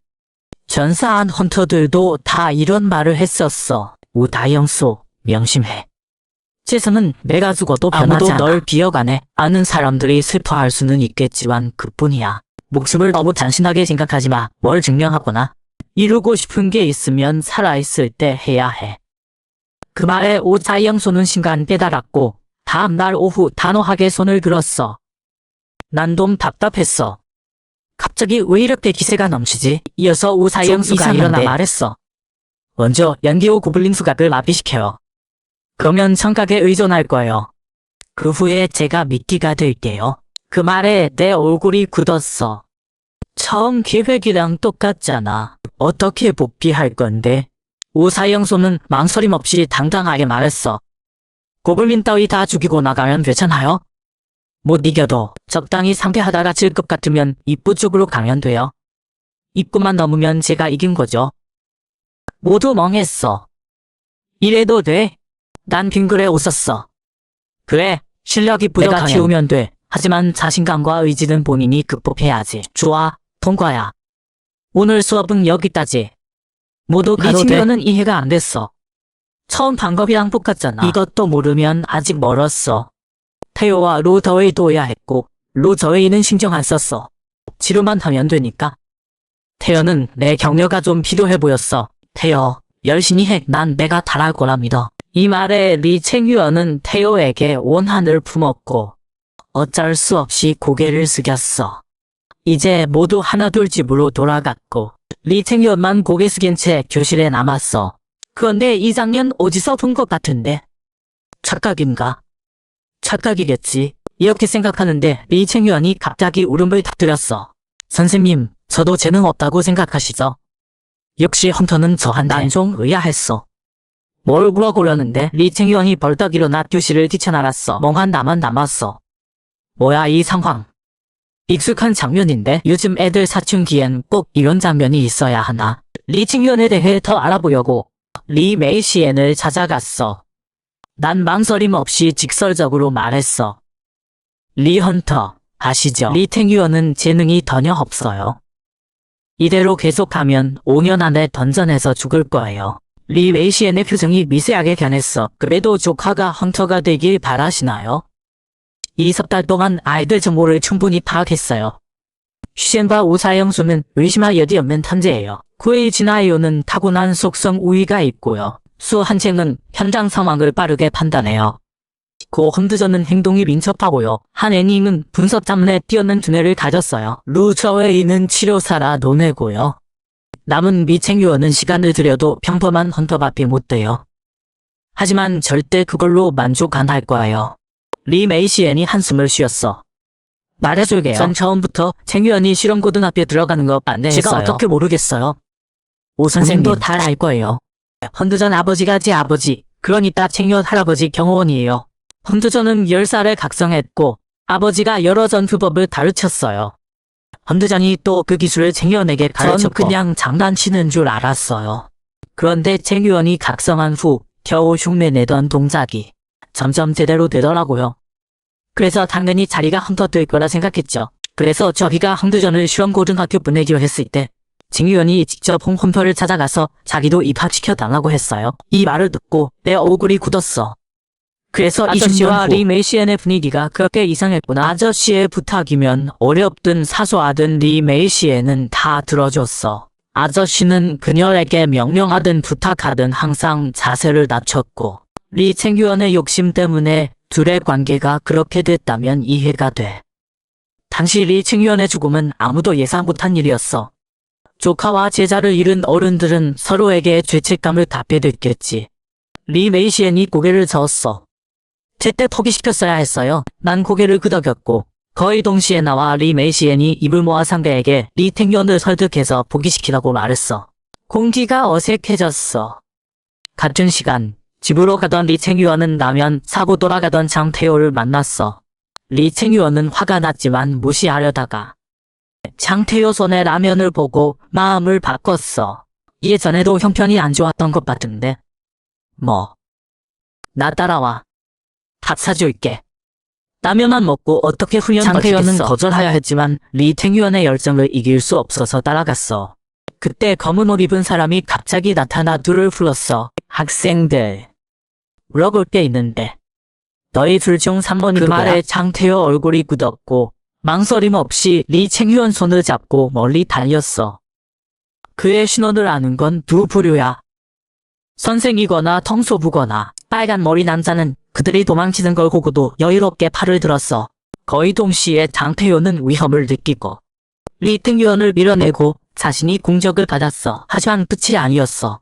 전사한 헌터들도 다 이런 말을 했었어. 오다영소, 명심해. 재산은 내가 죽어도 아무도 널 기억 안 해. 아는 사람들이 슬퍼할 수는 있겠지만 그뿐이야. 목숨을 너무 단순하게 생각하지 마. 뭘 증명하거나 이루고 싶은 게 있으면 살아있을 때 해야 해. 그 말에 오자영 손은 순간 깨달았고 다음날 오후 단호하게 손을 들었어. 난 좀 답답했어. 갑자기 왜 이렇게 기세가 넘치지? 이어서 오사영수가 일어나 말했어. 먼저 연기호 고블린 수각을 마비시켜요. 그러면 청각에 의존할 거예요. 그 후에 제가 미끼가 될게요. 그 말에 내 얼굴이 굳었어. 처음 계획이랑 똑같잖아. 어떻게 복귀할 건데? 오사영소는 망설임 없이 당당하게 말했어. 고블린 따위 다 죽이고 나가면 괜찮아요? 못 이겨도 적당히 상대하다가 질 것 같으면 입구 쪽으로 가면 돼요. 입구만 넘으면 제가 이긴 거죠. 모두 멍했어. 이래도 돼? 난 빙그레 웃었어. 그래, 실력이 부족하면 내가 키우면 돼. 하지만 자신감과 의지는 본인이 극복해야지. 좋아, 통과야. 오늘 수업은 여기까지. 모두 가도 돼. 친구는 이해가 안 됐어. 처음 방법이랑 똑같잖아. 이것도 모르면 아직 멀었어. 태호와 로더웨이도 해야 했고 로더웨이는 신경 안 썼어. 지루만 하면 되니까. 태호는 내 격려가 좀 필요해 보였어. 태호, 열심히 해. 난 내가 잘할 거라 믿어. 이 말에 리챙유어는 태호에게 원한을 품었고 어쩔 수 없이 고개를 숙였어. 이제 모두 하나둘 집으로 돌아갔고 리챙유어만 고개 숙인 채 교실에 남았어. 그런데 이 장면 어디서 본 것 같은데? 착각인가? 착각이겠지. 이렇게 생각하는데 리챙유언이 갑자기 울음을 터뜨렸어. 선생님, 저도 재능 없다고 생각하시죠? 역시 헌터는 저한테 난 좀 의아했어. 뭘 물어보려는데 리챙유언이 벌떡 일어나 교실을 뛰쳐나갔어. 멍한 나만 남았어. 뭐야 이 상황. 익숙한 장면인데 요즘 애들 사춘기엔 꼭 이런 장면이 있어야 하나. 리챙유언에 대해 더 알아보려고 리 메이시엔을 찾아갔어. 난 망설임 없이 직설적으로 말했어. 리 헌터, 아시죠? 리챙유언은 재능이 전혀 없어요. 이대로 계속하면 5년 안에 던전에서 죽을 거예요. 리 메이시엔의 표정이 미세하게 변했어. 그래도 조카가 헌터가 되길 바라시나요? 이 석 달 동안 아이들 정보를 충분히 파악했어요. 슈젠과 오사영수는 의심할 여지 없는 탐재예요. 쿠에이 지나이오는 타고난 속성 우위가 있고요. 수 한채는 현장 상황을 빠르게 판단해요. 고 험드저는 행동이 민첩하고요. 한 애님은 분석 잡문에 뛰어난 두뇌를 가졌어요. 루저웨이는 치료사라 논외고요. 남은 미챙유어는 시간을 들여도 평범한 헌터밖에 못 돼요. 하지만 절대 그걸로 만족 안 할 거예요. 리 메이시엔이 한숨을 쉬었어. 말해줄게요. 전 처음부터 챙유언이 실험고등학교에 들어가는 거 반대했어요. 제가 어떻게 모르겠어요. 오 선생님도 다 알 거예요. 헌드전 아버지가 제 아버지, 그러니까 챙유언 할아버지 경호원이에요. 헌드전은 10살에 각성했고 아버지가 여러 전투법을 가르쳤어요. 헌드전이 또 그 기술을 챙유언에게 가르쳤고 전 그냥 장난치는 줄 알았어요. 그런데 챙유언이 각성한 후 겨우 흉내내던 동작이 점점 제대로 되더라고요. 그래서 당연히 자리가 헌터 될 거라 생각했죠. 그래서 저희가 헌드전을 실험고등학교 보내기로 했을 때 징유연이 직접 홍헌터를 찾아가서 자기도 입학시켜달라고 했어요. 이 말을 듣고 내 얼굴이 굳었어. 그래서 아저씨와 리 메이시엔의 분위기가 그렇게 이상했구나. 아저씨의 부탁이면 어렵든 사소하든 리 메이시엔은 다 들어줬어. 아저씨는 그녀에게 명령하든 부탁하든 항상 자세를 낮췄고 리 챙규원의 욕심 때문에 둘의 관계가 그렇게 됐다면 이해가 돼. 당시 리 챙규원의 죽음은 아무도 예상 못한 일이었어. 조카와 제자를 잃은 어른들은 서로에게 죄책감을 갖게 됐겠지. 리 메이시엔이 고개를 저었어. 제때 포기시켰어야 했어요. 난 고개를 끄덕였고 거의 동시에 나와 리 메이시엔이 입을 모아 상대에게 리 챙규원을 설득해서 포기시키라고 말했어. 공기가 어색해졌어. 같은 시간 집으로 가던 리 챙규원은 나면 사고 돌아가던 장태호를 만났어. 리 챙규원은 화가 났지만 무시하려다가 장태호 손에 라면을 보고 마음을 바꿨어. 예전에도 형편이 안 좋았던 것 같은데. 뭐. 나 따라와. 밥 사줄게. 라면만 먹고 어떻게 훈련 장태호는 거절하려 했지만 리 챙규원의 열정을 이길 수 없어서 따라갔어. 그때 검은 옷 입은 사람이 갑자기 나타나 둘을 불렀어. 학생들. 물어볼 게 있는데. 너희 둘 중 3번이 그 말에 장태호 얼굴이 굳었고 망설임 없이 리챙유원 손을 잡고 멀리 달렸어. 그의 신원을 아는 건 두 부류야. 선생이거나 청소부거나. 빨간 머리 남자는 그들이 도망치는 걸 보고도 여유롭게 팔을 들었어. 거의 동시에 장태효는 위험을 느끼고 리챙유원을 밀어내고 자신이 공격을 받았어. 하지만 끝이 아니었어.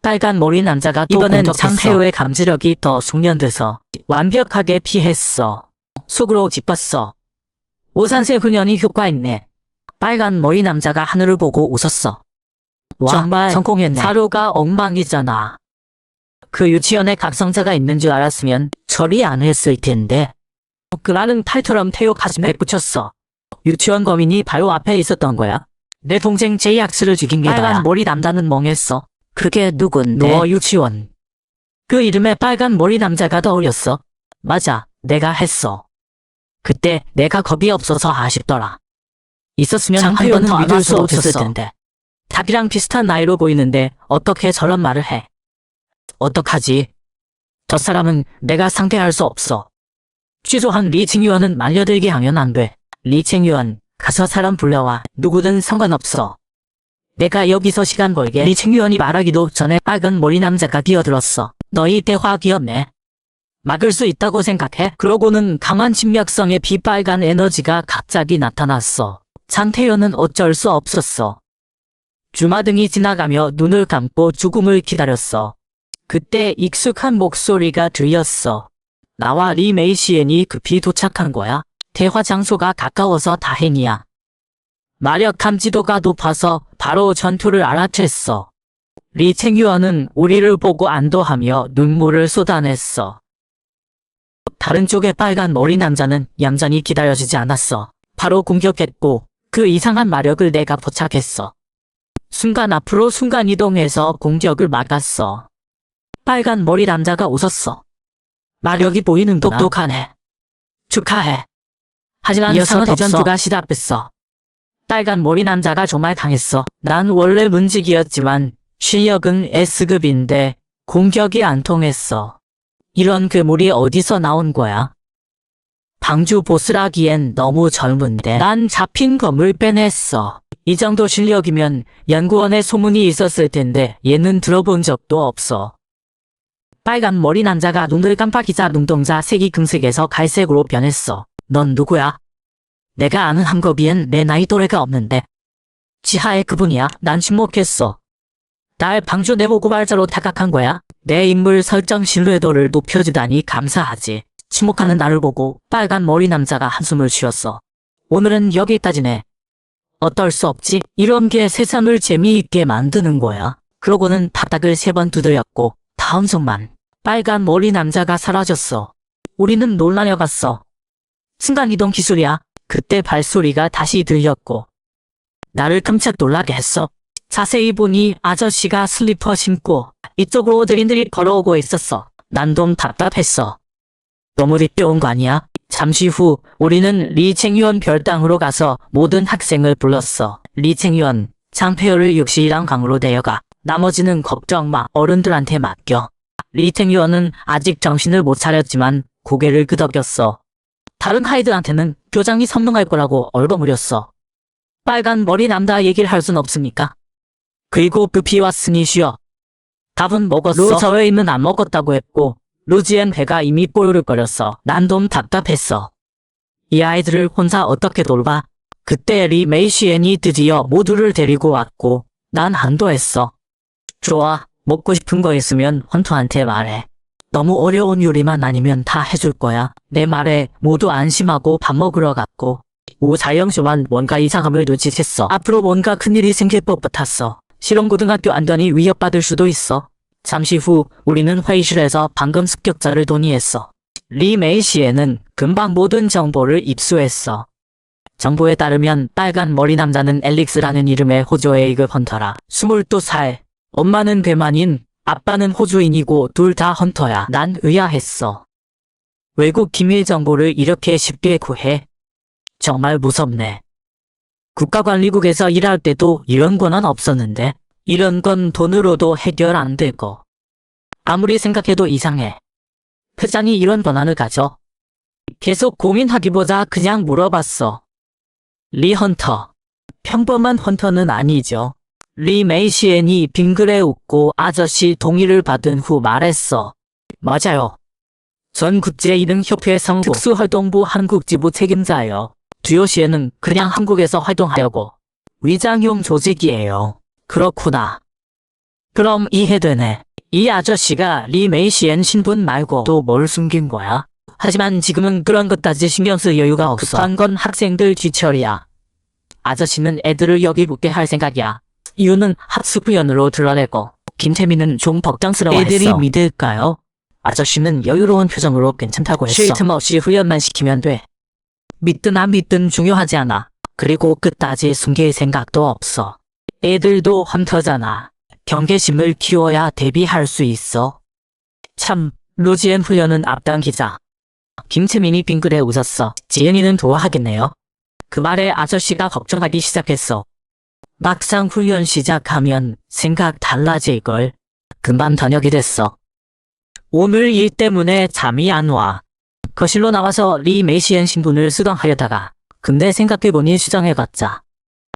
빨간 머리 남자가 이번엔 장태효의 감지력이 더 숙련돼서 완벽하게 피했어. 속으로 짚었어. 오산세 훈련이 효과있네. 빨간 머리 남자가 하늘을 보고 웃었어. 와, 정말 성공했네. 사료가 엉망이잖아. 그 유치원에 각성자가 있는 줄 알았으면 처리 안 했을 텐데. 그라는 탈처럼 태효 가슴에 붙였어. 유치원 범인이 바로 앞에 있었던 거야. 내 동생 제이악스를 죽인 게 빨간 머리 남자는 멍했어. 그게 누군데? 너 유치원. 그 이름에 빨간 머리 남자가 떠올렸어. 맞아, 내가 했어. 그때 내가 겁이 없어서 아쉽더라. 있었으면 한 번은 믿을 수 없었을 텐데. 닭이랑 비슷한 나이로 보이는데 어떻게 저런 말을 해? 어떡하지? 저 사람은 내가 상대할 수 없어. 취소한 리챙유원은 말려들게 하면 안 돼. 리챙유원, 가서 사람 불러와. 누구든 상관없어. 내가 여기서 시간 벌게. 리챙유원이 말하기도 전에 빨간 머리 남자가 뛰어들었어. 너희 대화 귀엽네. 막을 수 있다고 생각해? 그러고는 강한 침략성의 빛빨간 에너지가 갑자기 나타났어. 장태효는 어쩔 수 없었어. 주마등이 지나가며 눈을 감고 죽음을 기다렸어. 그때 익숙한 목소리가 들렸어. 나와 리 메이시엔이 급히 도착한 거야. 대화 장소가 가까워서 다행이야. 마력 감지도가 높아서 바로 전투를 알아챘어. 리챙유원은 우리를 보고 안도하며 눈물을 쏟아냈어. 다른 쪽의 빨간 머리 남자는 얌전히 기다려주지 않았어. 바로 공격했고 그 이상한 마력을 내가 포착했어. 순간 앞으로 순간 이동해서 공격을 막았어. 빨간 머리 남자가 웃었어. 마력이 보이는구나. 똑똑하네. 축하해. 하지만 이어서 대전투가 시작됐어. 빨간 머리 남자가 정말 강했어. 난 원래 문직이었지만 실력은 S급인데 공격이 안 통했어. 이런 괴물이 어디서 나온 거야? 방주 보스라기엔 너무 젊은데. 난 잡힌 검을 빼냈어. 이 정도 실력이면 연구원에 소문이 있었을 텐데 얘는 들어본 적도 없어. 빨간 머리 남자가 눈을 깜빡이자 눈동자 색이 금색에서 갈색으로 변했어. 넌 누구야? 내가 아는 한거비엔 내 나이 또래가 없는데. 지하의 그분이야. 난 침묵했어. 날 방주 내보고발자로 타각한 거야? 내 인물 설정 신뢰도를 높여주다니 감사하지. 침묵하는 나를 보고 빨간 머리 남자가 한숨을 쉬었어. 오늘은 여기까지네. 어떨 수 없지? 이런 게 세상을 재미있게 만드는 거야. 그러고는 바닥을 3번 두드렸고 다음 순간 빨간 머리 남자가 사라졌어. 우리는 놀라려갔어. 순간이동 기술이야. 그때 발소리가 다시 들렸고 나를 깜짝 놀라게 했어. 자세히 보니 아저씨가 슬리퍼 신고 이쪽으로 들이들이 걸어오고 있었어. 난 좀 답답했어. 너무 늦게 온 거 아니야? 잠시 후 우리는 리챙유원 별당으로 가서 모든 학생을 불렀어. 리챙유원, 장태효를 육시랑 강으로 데려가. 나머지는 걱정 마. 어른들한테 맡겨. 리챙유원은 아직 정신을 못 차렸지만 고개를 끄덕였어. 다른 아이들한테는 교장이 선동할 거라고 얼버무렸어. 빨간 머리 남자 얘기를 할 순 없으니까. 그리고 급히 왔으니 쉬어. 답은 먹었어. 루저웨이는 안 먹었다고 했고 루지엔 배가 이미 뽀르륵거렸어. 난 좀 답답했어. 이 아이들을 혼자 어떻게 돌봐? 그때 리 메이시엔이 드디어 모두를 데리고 왔고 난 안도했어. 좋아. 먹고 싶은 거 있으면 헌터한테 말해. 너무 어려운 요리만 아니면 다 해줄 거야. 내 말에 모두 안심하고 밥 먹으러 갔고 오자영쇼만 뭔가 이상함을 눈치챘어. 앞으로 뭔가 큰일이 생길 법 같았어. 실험고등학교 안전이 위협받을 수도 있어. 잠시 후 우리는 회의실에서 방금 습격자를 논의했어. 리 메이시에는 금방 모든 정보를 입수했어. 정보에 따르면 빨간 머리 남자는 엘릭스라는 이름의 호주 A급 헌터라. 22살. 엄마는 대만인, 아빠는 호주인이고 둘 다 헌터야. 난 의아했어. 외국 기밀 정보를 이렇게 쉽게 구해? 정말 무섭네. 국가관리국에서 일할 때도 이런 권한 없었는데 이런 건 돈으로도 해결 안 되고 아무리 생각해도 이상해. 회장이 이런 권한을 가져? 계속 고민하기보다 그냥 물어봤어. 리 헌터. 평범한 헌터는 아니죠. 리 메이시엔이 빙그레 웃고 아저씨 동의를 받은 후 말했어. 맞아요. 전 국제이능협회 성부 특수활동부 한국지부 책임자예요. 듀오시에는 그냥 한국에서 활동하려고. 위장용 조직이에요. 그렇구나. 그럼 이해되네. 이 아저씨가 리 메이시엔 신분 말고 또 뭘 숨긴 거야? 하지만 지금은 그런 것까지 신경 쓸 여유가 없어. 급한 건 학생들 뒤처리야. 아저씨는 애들을 여기 묻게 할 생각이야. 이유는 학습위원으로 드러내고 김태민은 좀 걱정스러워했어. 애들이 믿을까요? 아저씨는 여유로운 표정으로 괜찮다고 했어. 쉴 틈 없이 훈련만 시키면 돼. 믿든 안 믿든 중요하지 않아. 그리고 끝까지 숨길 생각도 없어. 애들도 헌터잖아. 경계심을 키워야 대비할 수 있어. 참, 로지엔 훈련은 앞당기자. 김채민이 빙그레 웃었어. 지은이는 도와하겠네요. 그 말에 아저씨가 걱정하기 시작했어. 막상 훈련 시작하면 생각 달라질걸. 금방 저녁이 됐어. 오늘 일 때문에 잠이 안 와. 거실로 나와서 리 메이시엔 신분을 수정하려다가 근데 생각해보니 수정해봤자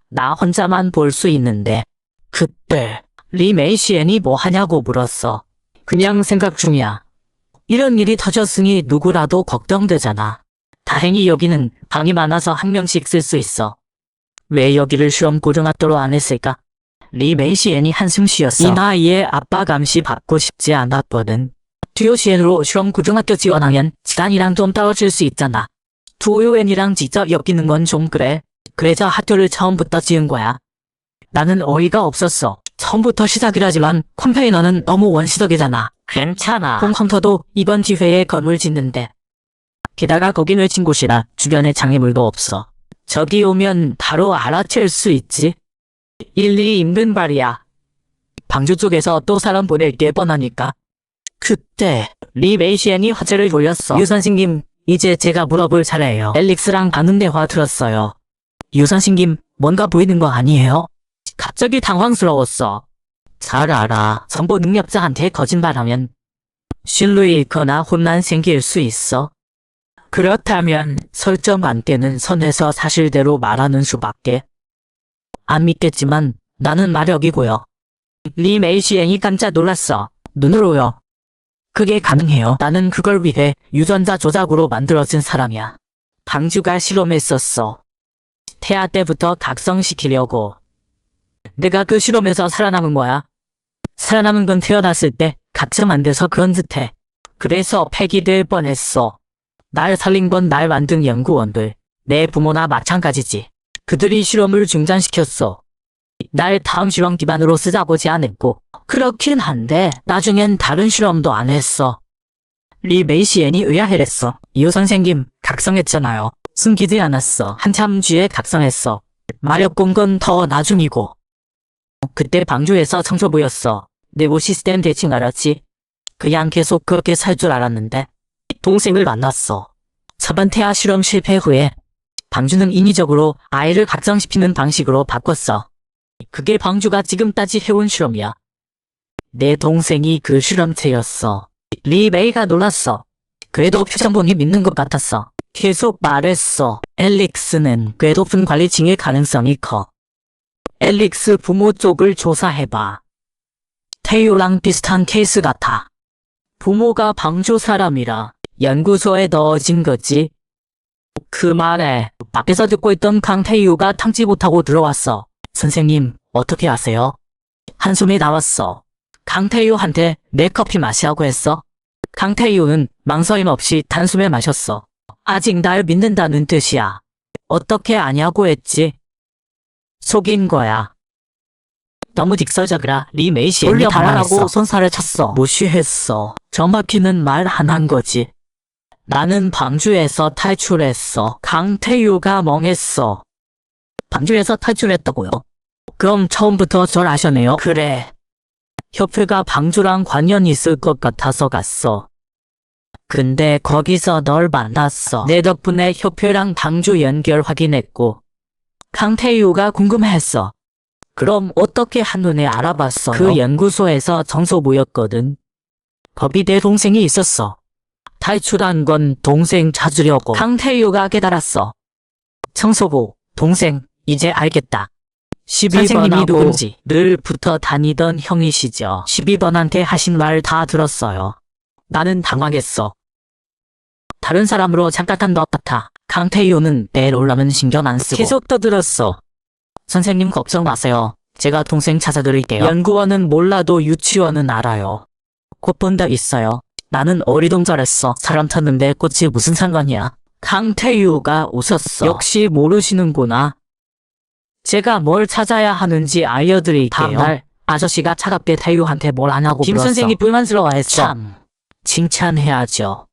나 혼자만 볼 수 있는데 그때 리 메이시엔이 뭐 하냐고 물었어. 그냥 생각 중이야. 이런 일이 터졌으니 누구라도 걱정되잖아. 다행히 여기는 방이 많아서 한 명씩 쓸 수 있어. 왜 여기를 실험 고등학교로 안 했을까? 리 메이시엔이 한숨 쉬었어. 이 나이에 아빠 감시 받고 싶지 않았거든. 듀오시엔으로 실험 고등학교 지원하면 지단이랑 좀 떨어질 수 있잖아. 듀오엔이랑 직접 엮이는 건 좀 그래. 그래서 학교를 처음부터 지은 거야. 나는 어이가 없었어. 처음부터 시작이라지만 컴페이너는 너무 원시적이잖아. 괜찮아. 홍헌터도 이번 기회에 건물 짓는데. 게다가 거긴 외진 곳이라 주변에 장애물도 없어. 저기 오면 바로 알아챌 수 있지. 일일이 힘든 말이야. 방주 쪽에서 또 사람 보낼 게 뻔하니까. 그때 리 메이시엔이 화제를 돌렸어. 유 선생님, 이제 제가 물어볼 차례예요. 앨릭스랑 하는 대화 들었어요. 유 선생님, 뭔가 보이는 거 아니에요? 갑자기 당황스러웠어. 잘 알아. 정보 능력자한테 거짓말하면 신뢰 잃거나 혼란 생길 수 있어. 그렇다면 설정 안 되는 선에서 사실대로 말하는 수밖에. 안 믿겠지만 나는 마력이고요. 리 메이시엔이 깜짝 놀랐어. 눈으로요. 그게 가능해요. 나는 그걸 위해 유전자 조작으로 만들어진 사람이야. 방주가 실험했었어. 태아 때부터 각성시키려고. 내가 그 실험에서 살아남은 거야. 살아남은 건 태어났을 때 각성 안 돼서 그런 듯해. 그래서 폐기될 뻔했어. 날 살린 건 날 만든 연구원들. 내 부모나 마찬가지지. 그들이 실험을 중단시켰어. 날 다음 실험 기반으로 쓰자고 제안했고 그렇긴 한데 나중엔 다른 실험도 안 했어. 리 메이시엔이 의아해했어. 이호 선생님 각성했잖아요. 숨기지 않았어. 한참 뒤에 각성했어. 마력 본 건 더 나중이고. 그때 방주에서 청소부였어. 내부 시스템 대충 알았지. 그냥 계속 그렇게 살 줄 알았는데 동생을 만났어. 저번 태아 실험 실패 후에 방주는 인위적으로 아이를 각성시키는 방식으로 바꿨어. 그게 방주가 지금까지 해온 실험이야. 내 동생이 그 실험체였어. 리 메이가 놀랐어. 그래도 표정 보니 믿는 것 같았어. 계속 말했어. 앨릭스는 궤도픈 관리층일 가능성이 커. 앨릭스 부모 쪽을 조사해봐. 태유랑 비슷한 케이스 같아. 부모가 방주 사람이라 연구소에 넣어진 거지. 그 말에 밖에서 듣고 있던 강태유가 탐지 못하고 들어왔어. 선생님, 어떻게 아세요? 한숨이 나왔어. 강태유한테 내 커피 마시라고 했어. 강태유는 망설임 없이 단숨에 마셨어. 아직 날 믿는다는 뜻이야. 어떻게 아냐고 했지. 속인 거야. 너무 직설적이라 리 메이시엔이 당황하고 손살을 쳤어. 무시했어. 정확히는 말 안 한 거지. 나는 방주에서 탈출했어. 강태유가 멍했어. 방주에서 탈출했다고요? 그럼 처음부터 절 아셨네요? 그래. 협회가 방주랑 관련이 있을 것 같아서 갔어. 근데 거기서 널 만났어. 내 덕분에 협회랑 방주 연결 확인했고 강태유가 궁금했어. 그럼 어떻게 한눈에 알아봤어? 그 연구소에서 정소부였거든. 거기 내 동생이 있었어. 탈출한 건 동생 찾으려고. 강태유가 깨달았어. 청소부, 동생, 이제 알겠다. 12번이 누군지 늘 붙어 다니던 형이시죠. 12번한테 하신 말 다 들었어요. 나는 당황했어. 다른 사람으로 잠깐 것 같아. 강태유는 내 놀라면 신경 안 쓰고 계속 떠들었어. 선생님 걱정 마세요. 제가 동생 찾아드릴게요. 연구원은 몰라도 유치원은 알아요. 곧 본다 있어요. 나는 어리둥절했어. 사람 찾는데 꽃이 무슨 상관이야. 강태유가 웃었어. 역시 모르시는구나. 제가 뭘 찾아야 하는지 알려드릴게요. 다음날 아저씨가 차갑게 태유한테 뭘 하냐고 물었어. 김 선생이 불만스러워했어. 참, 칭찬해야죠.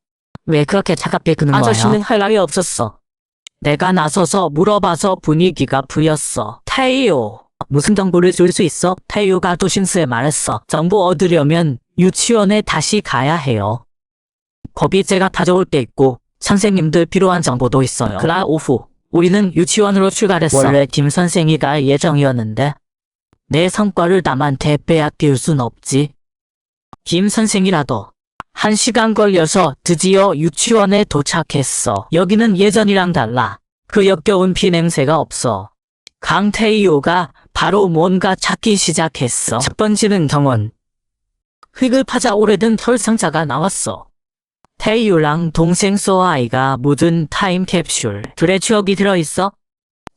왜 그렇게 차갑게 그는 거야? 아저씨는 할 말이 없었어. 내가 나서서 물어봐서 분위기가 풀렸어. 태유, 무슨 정보를 줄 수 있어? 태유가 조심스레 말했어. 정보 얻으려면 유치원에 다시 가야 해요. 거기 제가 다져올 때 있고 선생님들 필요한 정보도 있어요. 그날 오후 우리는 유치원으로 출발했어. 원래 김 선생이 갈 예정이었는데 내 성과를 남한테 빼앗길 순 없지. 김 선생이라도 1시간 걸려서 드디어 유치원에 도착했어. 여기는 예전이랑 달라. 그 역겨운 피냄새가 없어. 강태유가 바로 뭔가 찾기 시작했어. 첫 번째는 정원. 흙을 파자 오래된 털상자가 나왔어. 태유랑 동생 소아이가 묻은 타임캡슐. 둘의 추억이 들어있어?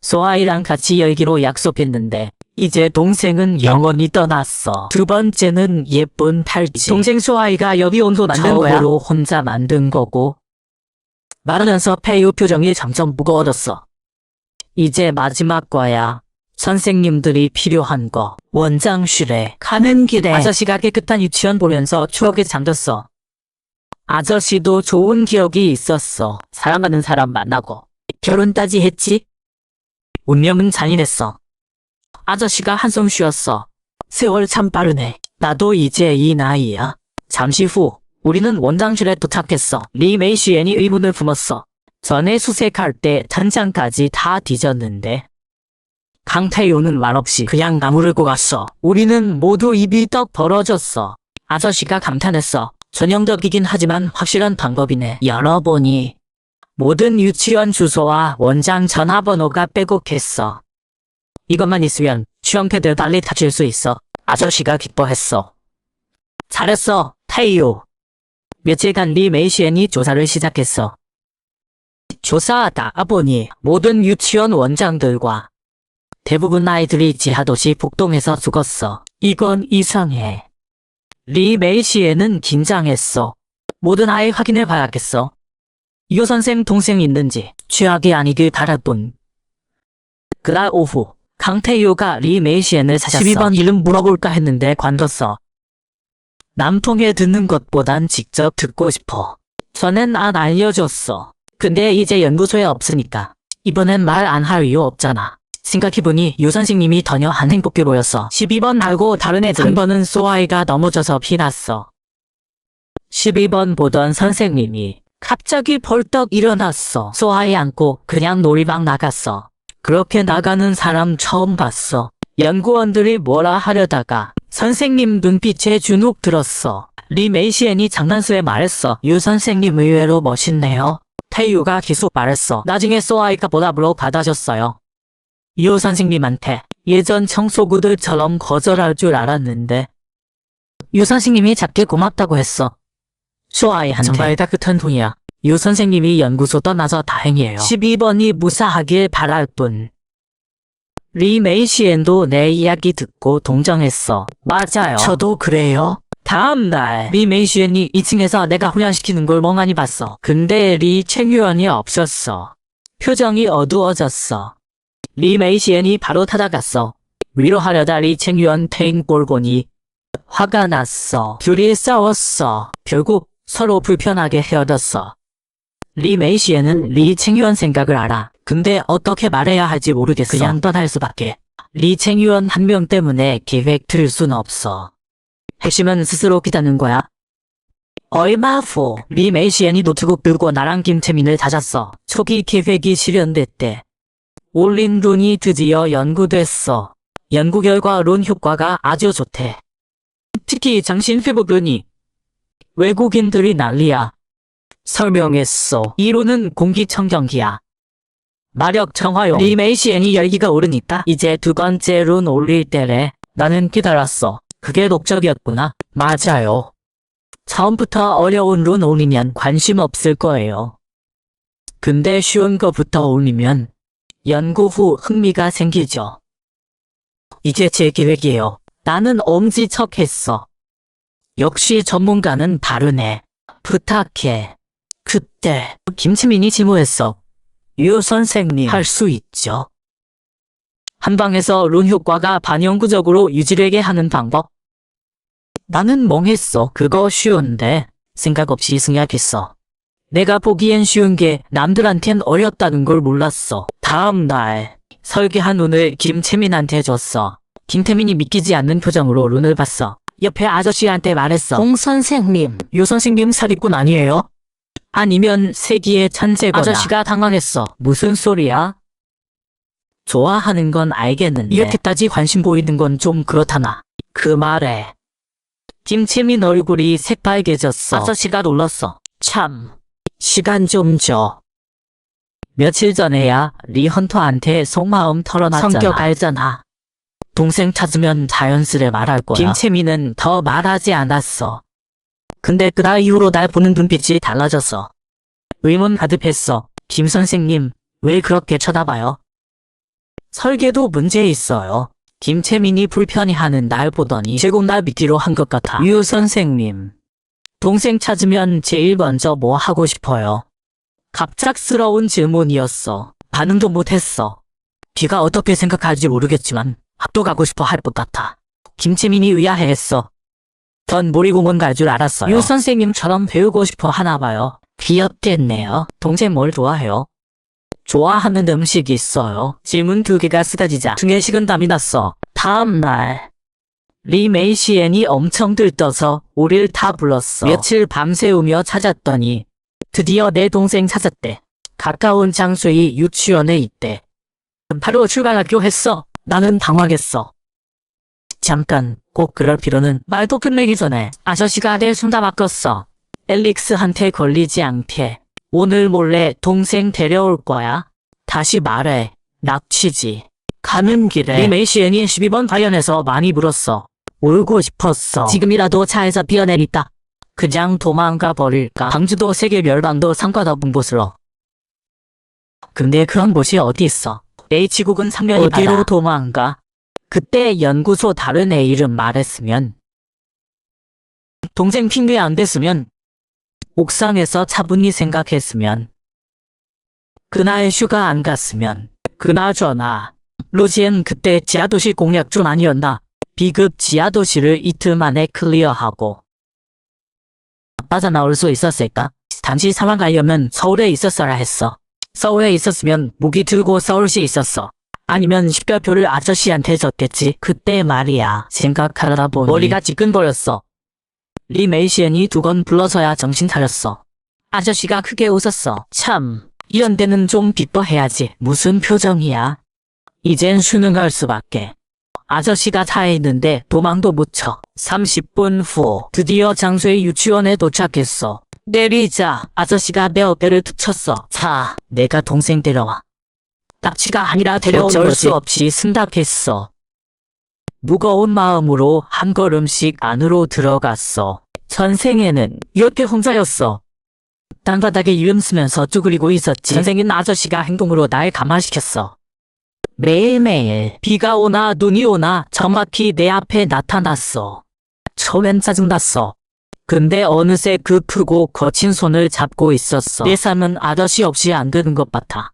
소아이랑 같이 열기로 약속했는데 이제 동생은 영원히 떠났어. 두 번째는 예쁜 팔찌. 동생 소아이가 여기 온도 만든 거야. 처음으로 혼자 만든 거고. 말하면서 태유 표정이 점점 무거워졌어. 이제 마지막 거야. 선생님들이 필요한 거. 원장실에 가는 길에 아저씨가 깨끗한 유치원 보면서 추억에 잠겼어. 아저씨도 좋은 기억이 있었어. 사랑하는 사람 만나고 결혼까지 했지? 운명은 잔인했어. 아저씨가 한숨 쉬었어. 세월 참 빠르네. 나도 이제 이 나이야. 잠시 후 우리는 원장실에 도착했어. 리 메이시엔이 의문을 품었어. 전에 수색할 때 천장까지 다 뒤졌는데 강태유는 말없이 그냥 나무르고 갔어. 우리는 모두 입이 떡 벌어졌어. 아저씨가 감탄했어. 전형적이긴 하지만 확실한 방법이네. 열어보니 모든 유치원 주소와 원장 전화번호가 빼곡했어. 이것만 있으면 시험패들 빨리 다칠 수 있어. 아저씨가 기뻐했어. 잘했어, 태유. 며칠간 리 메이시엔이 조사를 시작했어. 조사하다 보니 모든 유치원 원장들과 대부분 아이들이 지하도시 복동에서 죽었어. 이건 이상해. 리 메이시엔은 긴장했어. 모든 아이 확인해봐야겠어. 유 선생 동생 있는지 최악이 아니길 바랄 뿐. 그날 오후 강태유가 리 메이시엔을 찾았어. 12번 이름 물어볼까 했는데 관뒀어. 남통에 듣는 것보단 직접 듣고 싶어. 전엔 안 알려줬어. 근데 이제 연구소에 없으니까 이번엔 말 안 할 이유 없잖아. 생각해보니 유 선생님이 전혀 안 행복해 보였어. 12번 말고 다른 애들은 한 번은 소아이가 넘어져서 피났어. 12번 보던 선생님이 갑자기 벌떡 일어났어. 소아이 안고 그냥 놀이방 나갔어. 그렇게 나가는 사람 처음 봤어. 연구원들이 뭐라 하려다가 선생님 눈빛에 주눅 들었어. 리 메이시엔이 장난스레 말했어. 유 선생님 의외로 멋있네요. 태유가 계속 말했어. 나중에 소아이가 보답으로 받아줬어요. 유 선생님한테 예전 청소부들처럼 거절할 줄 알았는데 유 선생님이 작게 고맙다고 했어. 소아이한테. 정말 따뜻한 분이야. 유 선생님이 연구소 떠나서 다행이에요. 12번이 무사하길 바랄 뿐. 리 메이시엔도 내 이야기 듣고 동정했어. 맞아요. 저도 그래요. 다음날 리 메이시엔이 2층에서 내가 훈련시키는 걸 멍하니 봤어. 근데 리 챙유원이 없었어. 표정이 어두워졌어. 리 메이시엔이 바로 찾아갔어. 위로하려다 리 챙유원 태인 꼴 보니 화가 났어. 둘이 싸웠어. 결국 서로 불편하게 헤어졌어. 리 메이시엔은 리 챙유원 생각을 알아. 근데 어떻게 말해야 할지 모르겠어. 그냥 떠날 수밖에. 리 챙유원 한 명 때문에 계획 틀 순 없어. 핵심은 스스로 기다는 거야. 얼마 후 리 메이시엔이 노트북 들고 나랑 김채민을 찾았어. 초기 계획이 실현됐대. 올린 룬이 드디어 연구됐어. 연구 결과 룬 효과가 아주 좋대. 특히 장신 회복 룬이. 외국인들이 난리야. 설명했어. 이 룬은 공기청정기야. 마력 정화용. 리메이시엔이 열기가 오르니까 이제 두 번째 룬 올릴 때래. 나는 기다렸어. 그게 목적이었구나. 맞아요. 처음부터 어려운 룬 올리면 관심 없을 거예요. 근데 쉬운 거부터 올리면 연구 후 흥미가 생기죠. 이게 제 계획이에요. 나는 엄지척했어. 역시 전문가는 다르네. 부탁해. 그때 김치민이 지무했어. 유 선생님 할 수 있죠. 한방에서 룬 효과가 반영구적으로 유지되게 하는 방법. 나는 멍했어. 그거 쉬운데 생각 없이 승약했어. 내가 보기엔 쉬운 게 남들한텐 어렵다는 걸 몰랐어. 다음 날 설계한 룬을 김채민한테 줬어. 김태민이 믿기지 않는 표정으로 룬을 봤어. 옆에 아저씨한테 말했어. 홍 선생님, 유 선생님 사기꾼 아니에요? 아니면 세기의 천재거나. 아저씨가 당황했어. 무슨 소리야? 좋아하는 건 알겠는데 이렇게까지 관심 보이는 건 좀 그렇다나. 그 말에 김채민 얼굴이 새빨개졌어. 아저씨가 놀랐어. 참, 시간 좀 줘. 며칠 전에야 리 헌터한테 속마음 털어놨잖아. 성격 알잖아. 동생 찾으면 자연스레 말할 거야. 김채민은 더 말하지 않았어. 근데 그날 이후로 날 보는 눈빛이 달라졌어. 의문 가득했어. 김 선생님, 왜 그렇게 쳐다봐요? 설계도 문제 있어요. 김채민이 불편해하는 날 보더니 제국 날 믿기로 한 것 같아. 유 선생님, 동생 찾으면 제일 먼저 뭐 하고 싶어요? 갑작스러운 질문이었어. 반응도 못했어. 비가 어떻게 생각할지 모르겠지만 학도 가고 싶어 할 것 같아. 김채민이 의아해했어. 전 놀이공원 갈 줄 알았어요. 유 선생님처럼 배우고 싶어 하나 봐요. 귀엽겠네요. 동생 뭘 좋아해요? 좋아하는 음식이 있어요. 질문 두 개가 쓰다지자 등에 식은땀이 났어. 다음 날 리 메이시엔이 엄청 들떠서 우릴 다 불렀어. 며칠 밤새우며 찾았더니 드디어 내 동생 찾았대. 가까운 장소의 유치원에 있대. 바로 출발하기로 했어. 나는 당황했어. 잠깐, 꼭 그럴 필요는. 말도 끝내기 전에 아저씨가 내 숨 다 바꿨어. 엘릭스한테 걸리지 않게 오늘 몰래 동생 데려올 거야. 다시 말해. 납치지. 가는 길에 리 메이시엔이 12번 발견해서 많이 불었어. 울고 싶었어. 지금이라도 차에서 피어내리다. 그냥 도망가 버릴까. 방주도 세계 멸망도 상관없는 곳으로. 근데 그런 곳이 어디 있어. 내 지국은 상면이 어디로 바다. 도망가. 그때 연구소 다른 애 이름 말했으면. 동생 핑계 안 댔으면. 옥상에서 차분히 생각했으면. 그날 휴가 안 갔으면. 그나저나 로지엔 그때 지하도시 공략 중 아니었나. B급 지하도시를 이틀 만에 클리어하고 빠져나올 수 있었을까? 단지 사망 가려면 서울에 있었어야 했어. 서울에 있었으면 무기 들고 서울시 있었어. 아니면 식별표를 아저씨한테 줬겠지. 그때 말이야. 생각하다 보니 머리가 지끈거렸어. 리 메이시엔이 두 번 불러서야 정신 차렸어. 아저씨가 크게 웃었어. 참, 이런 데는 좀 기뻐해야지. 무슨 표정이야? 이젠 수능할 수밖에. 아저씨가 차에 있는데 도망도 못 쳐. 30분 후 드디어 장소의 유치원에 도착했어. 내리자. 아저씨가 내 어깨를 툭 쳤어. 자, 내가 동생 데려와. 납치가 아니라 데려온 거지. 어쩔 수 없이 승낙했어. 무거운 마음으로 한 걸음씩 안으로 들어갔어. 전생에는 이렇게 혼자였어. 땅바닥에 이름 쓰면서 쭈그리고 있었지. 전생엔 아저씨가 행동으로 날 감화시켰어. 매일매일 비가 오나 눈이 오나 정확히 내 앞에 나타났어. 처음엔 짜증났어. 근데 어느새 그 크고 거친 손을 잡고 있었어. 내 삶은 아저씨 없이 안 되는 것 같아.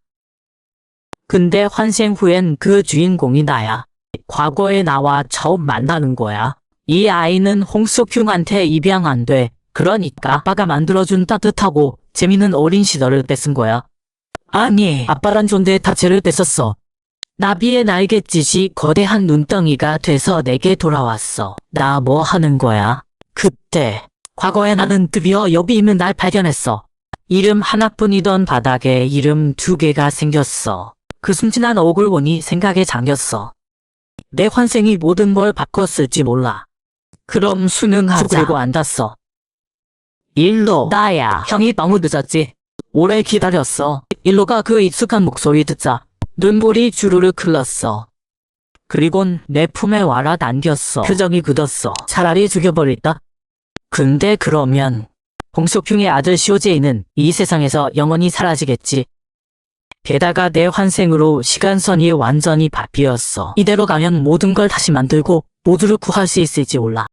근데 환생 후엔 그 주인공이 나야. 과거에 나와 처음 만나는 거야. 이 아이는 홍석흉한테 입양 안 돼. 그러니까 아빠가 만들어준 따뜻하고 재밌는 어린 시절을 뺏은 거야. 아니, 아빠란 존재 자체를 뺏었어. 나비의 날갯짓이 거대한 눈덩이가 돼서 내게 돌아왔어. 나 뭐 하는 거야? 그때 과거에 나는 드디어 여기 있는 날 발견했어. 이름 하나뿐이던 바닥에 이름 두 개가 생겼어. 그 순진한 얼굴 보니 생각에 잠겼어. 내 환생이 모든 걸 바꿨을지 몰라. 그럼 수능하자. 그리고 앉았어. 일로 나야. 형이 너무 늦었지. 오래 기다렸어. 일로가 그 익숙한 목소리 듣자 눈물이 주르륵 흘렀어. 그리곤 내 품에 와라 안겼어. 표정이 굳었어. 차라리 죽여버릴까? 근데 그러면 홍석흉의 아들 시오제이는 이 세상에서 영원히 사라지겠지. 게다가 내 환생으로 시간선이 완전히 바뀌었어. 이대로 가면 모든 걸 다시 만들고 모두를 구할 수 있을지 몰라.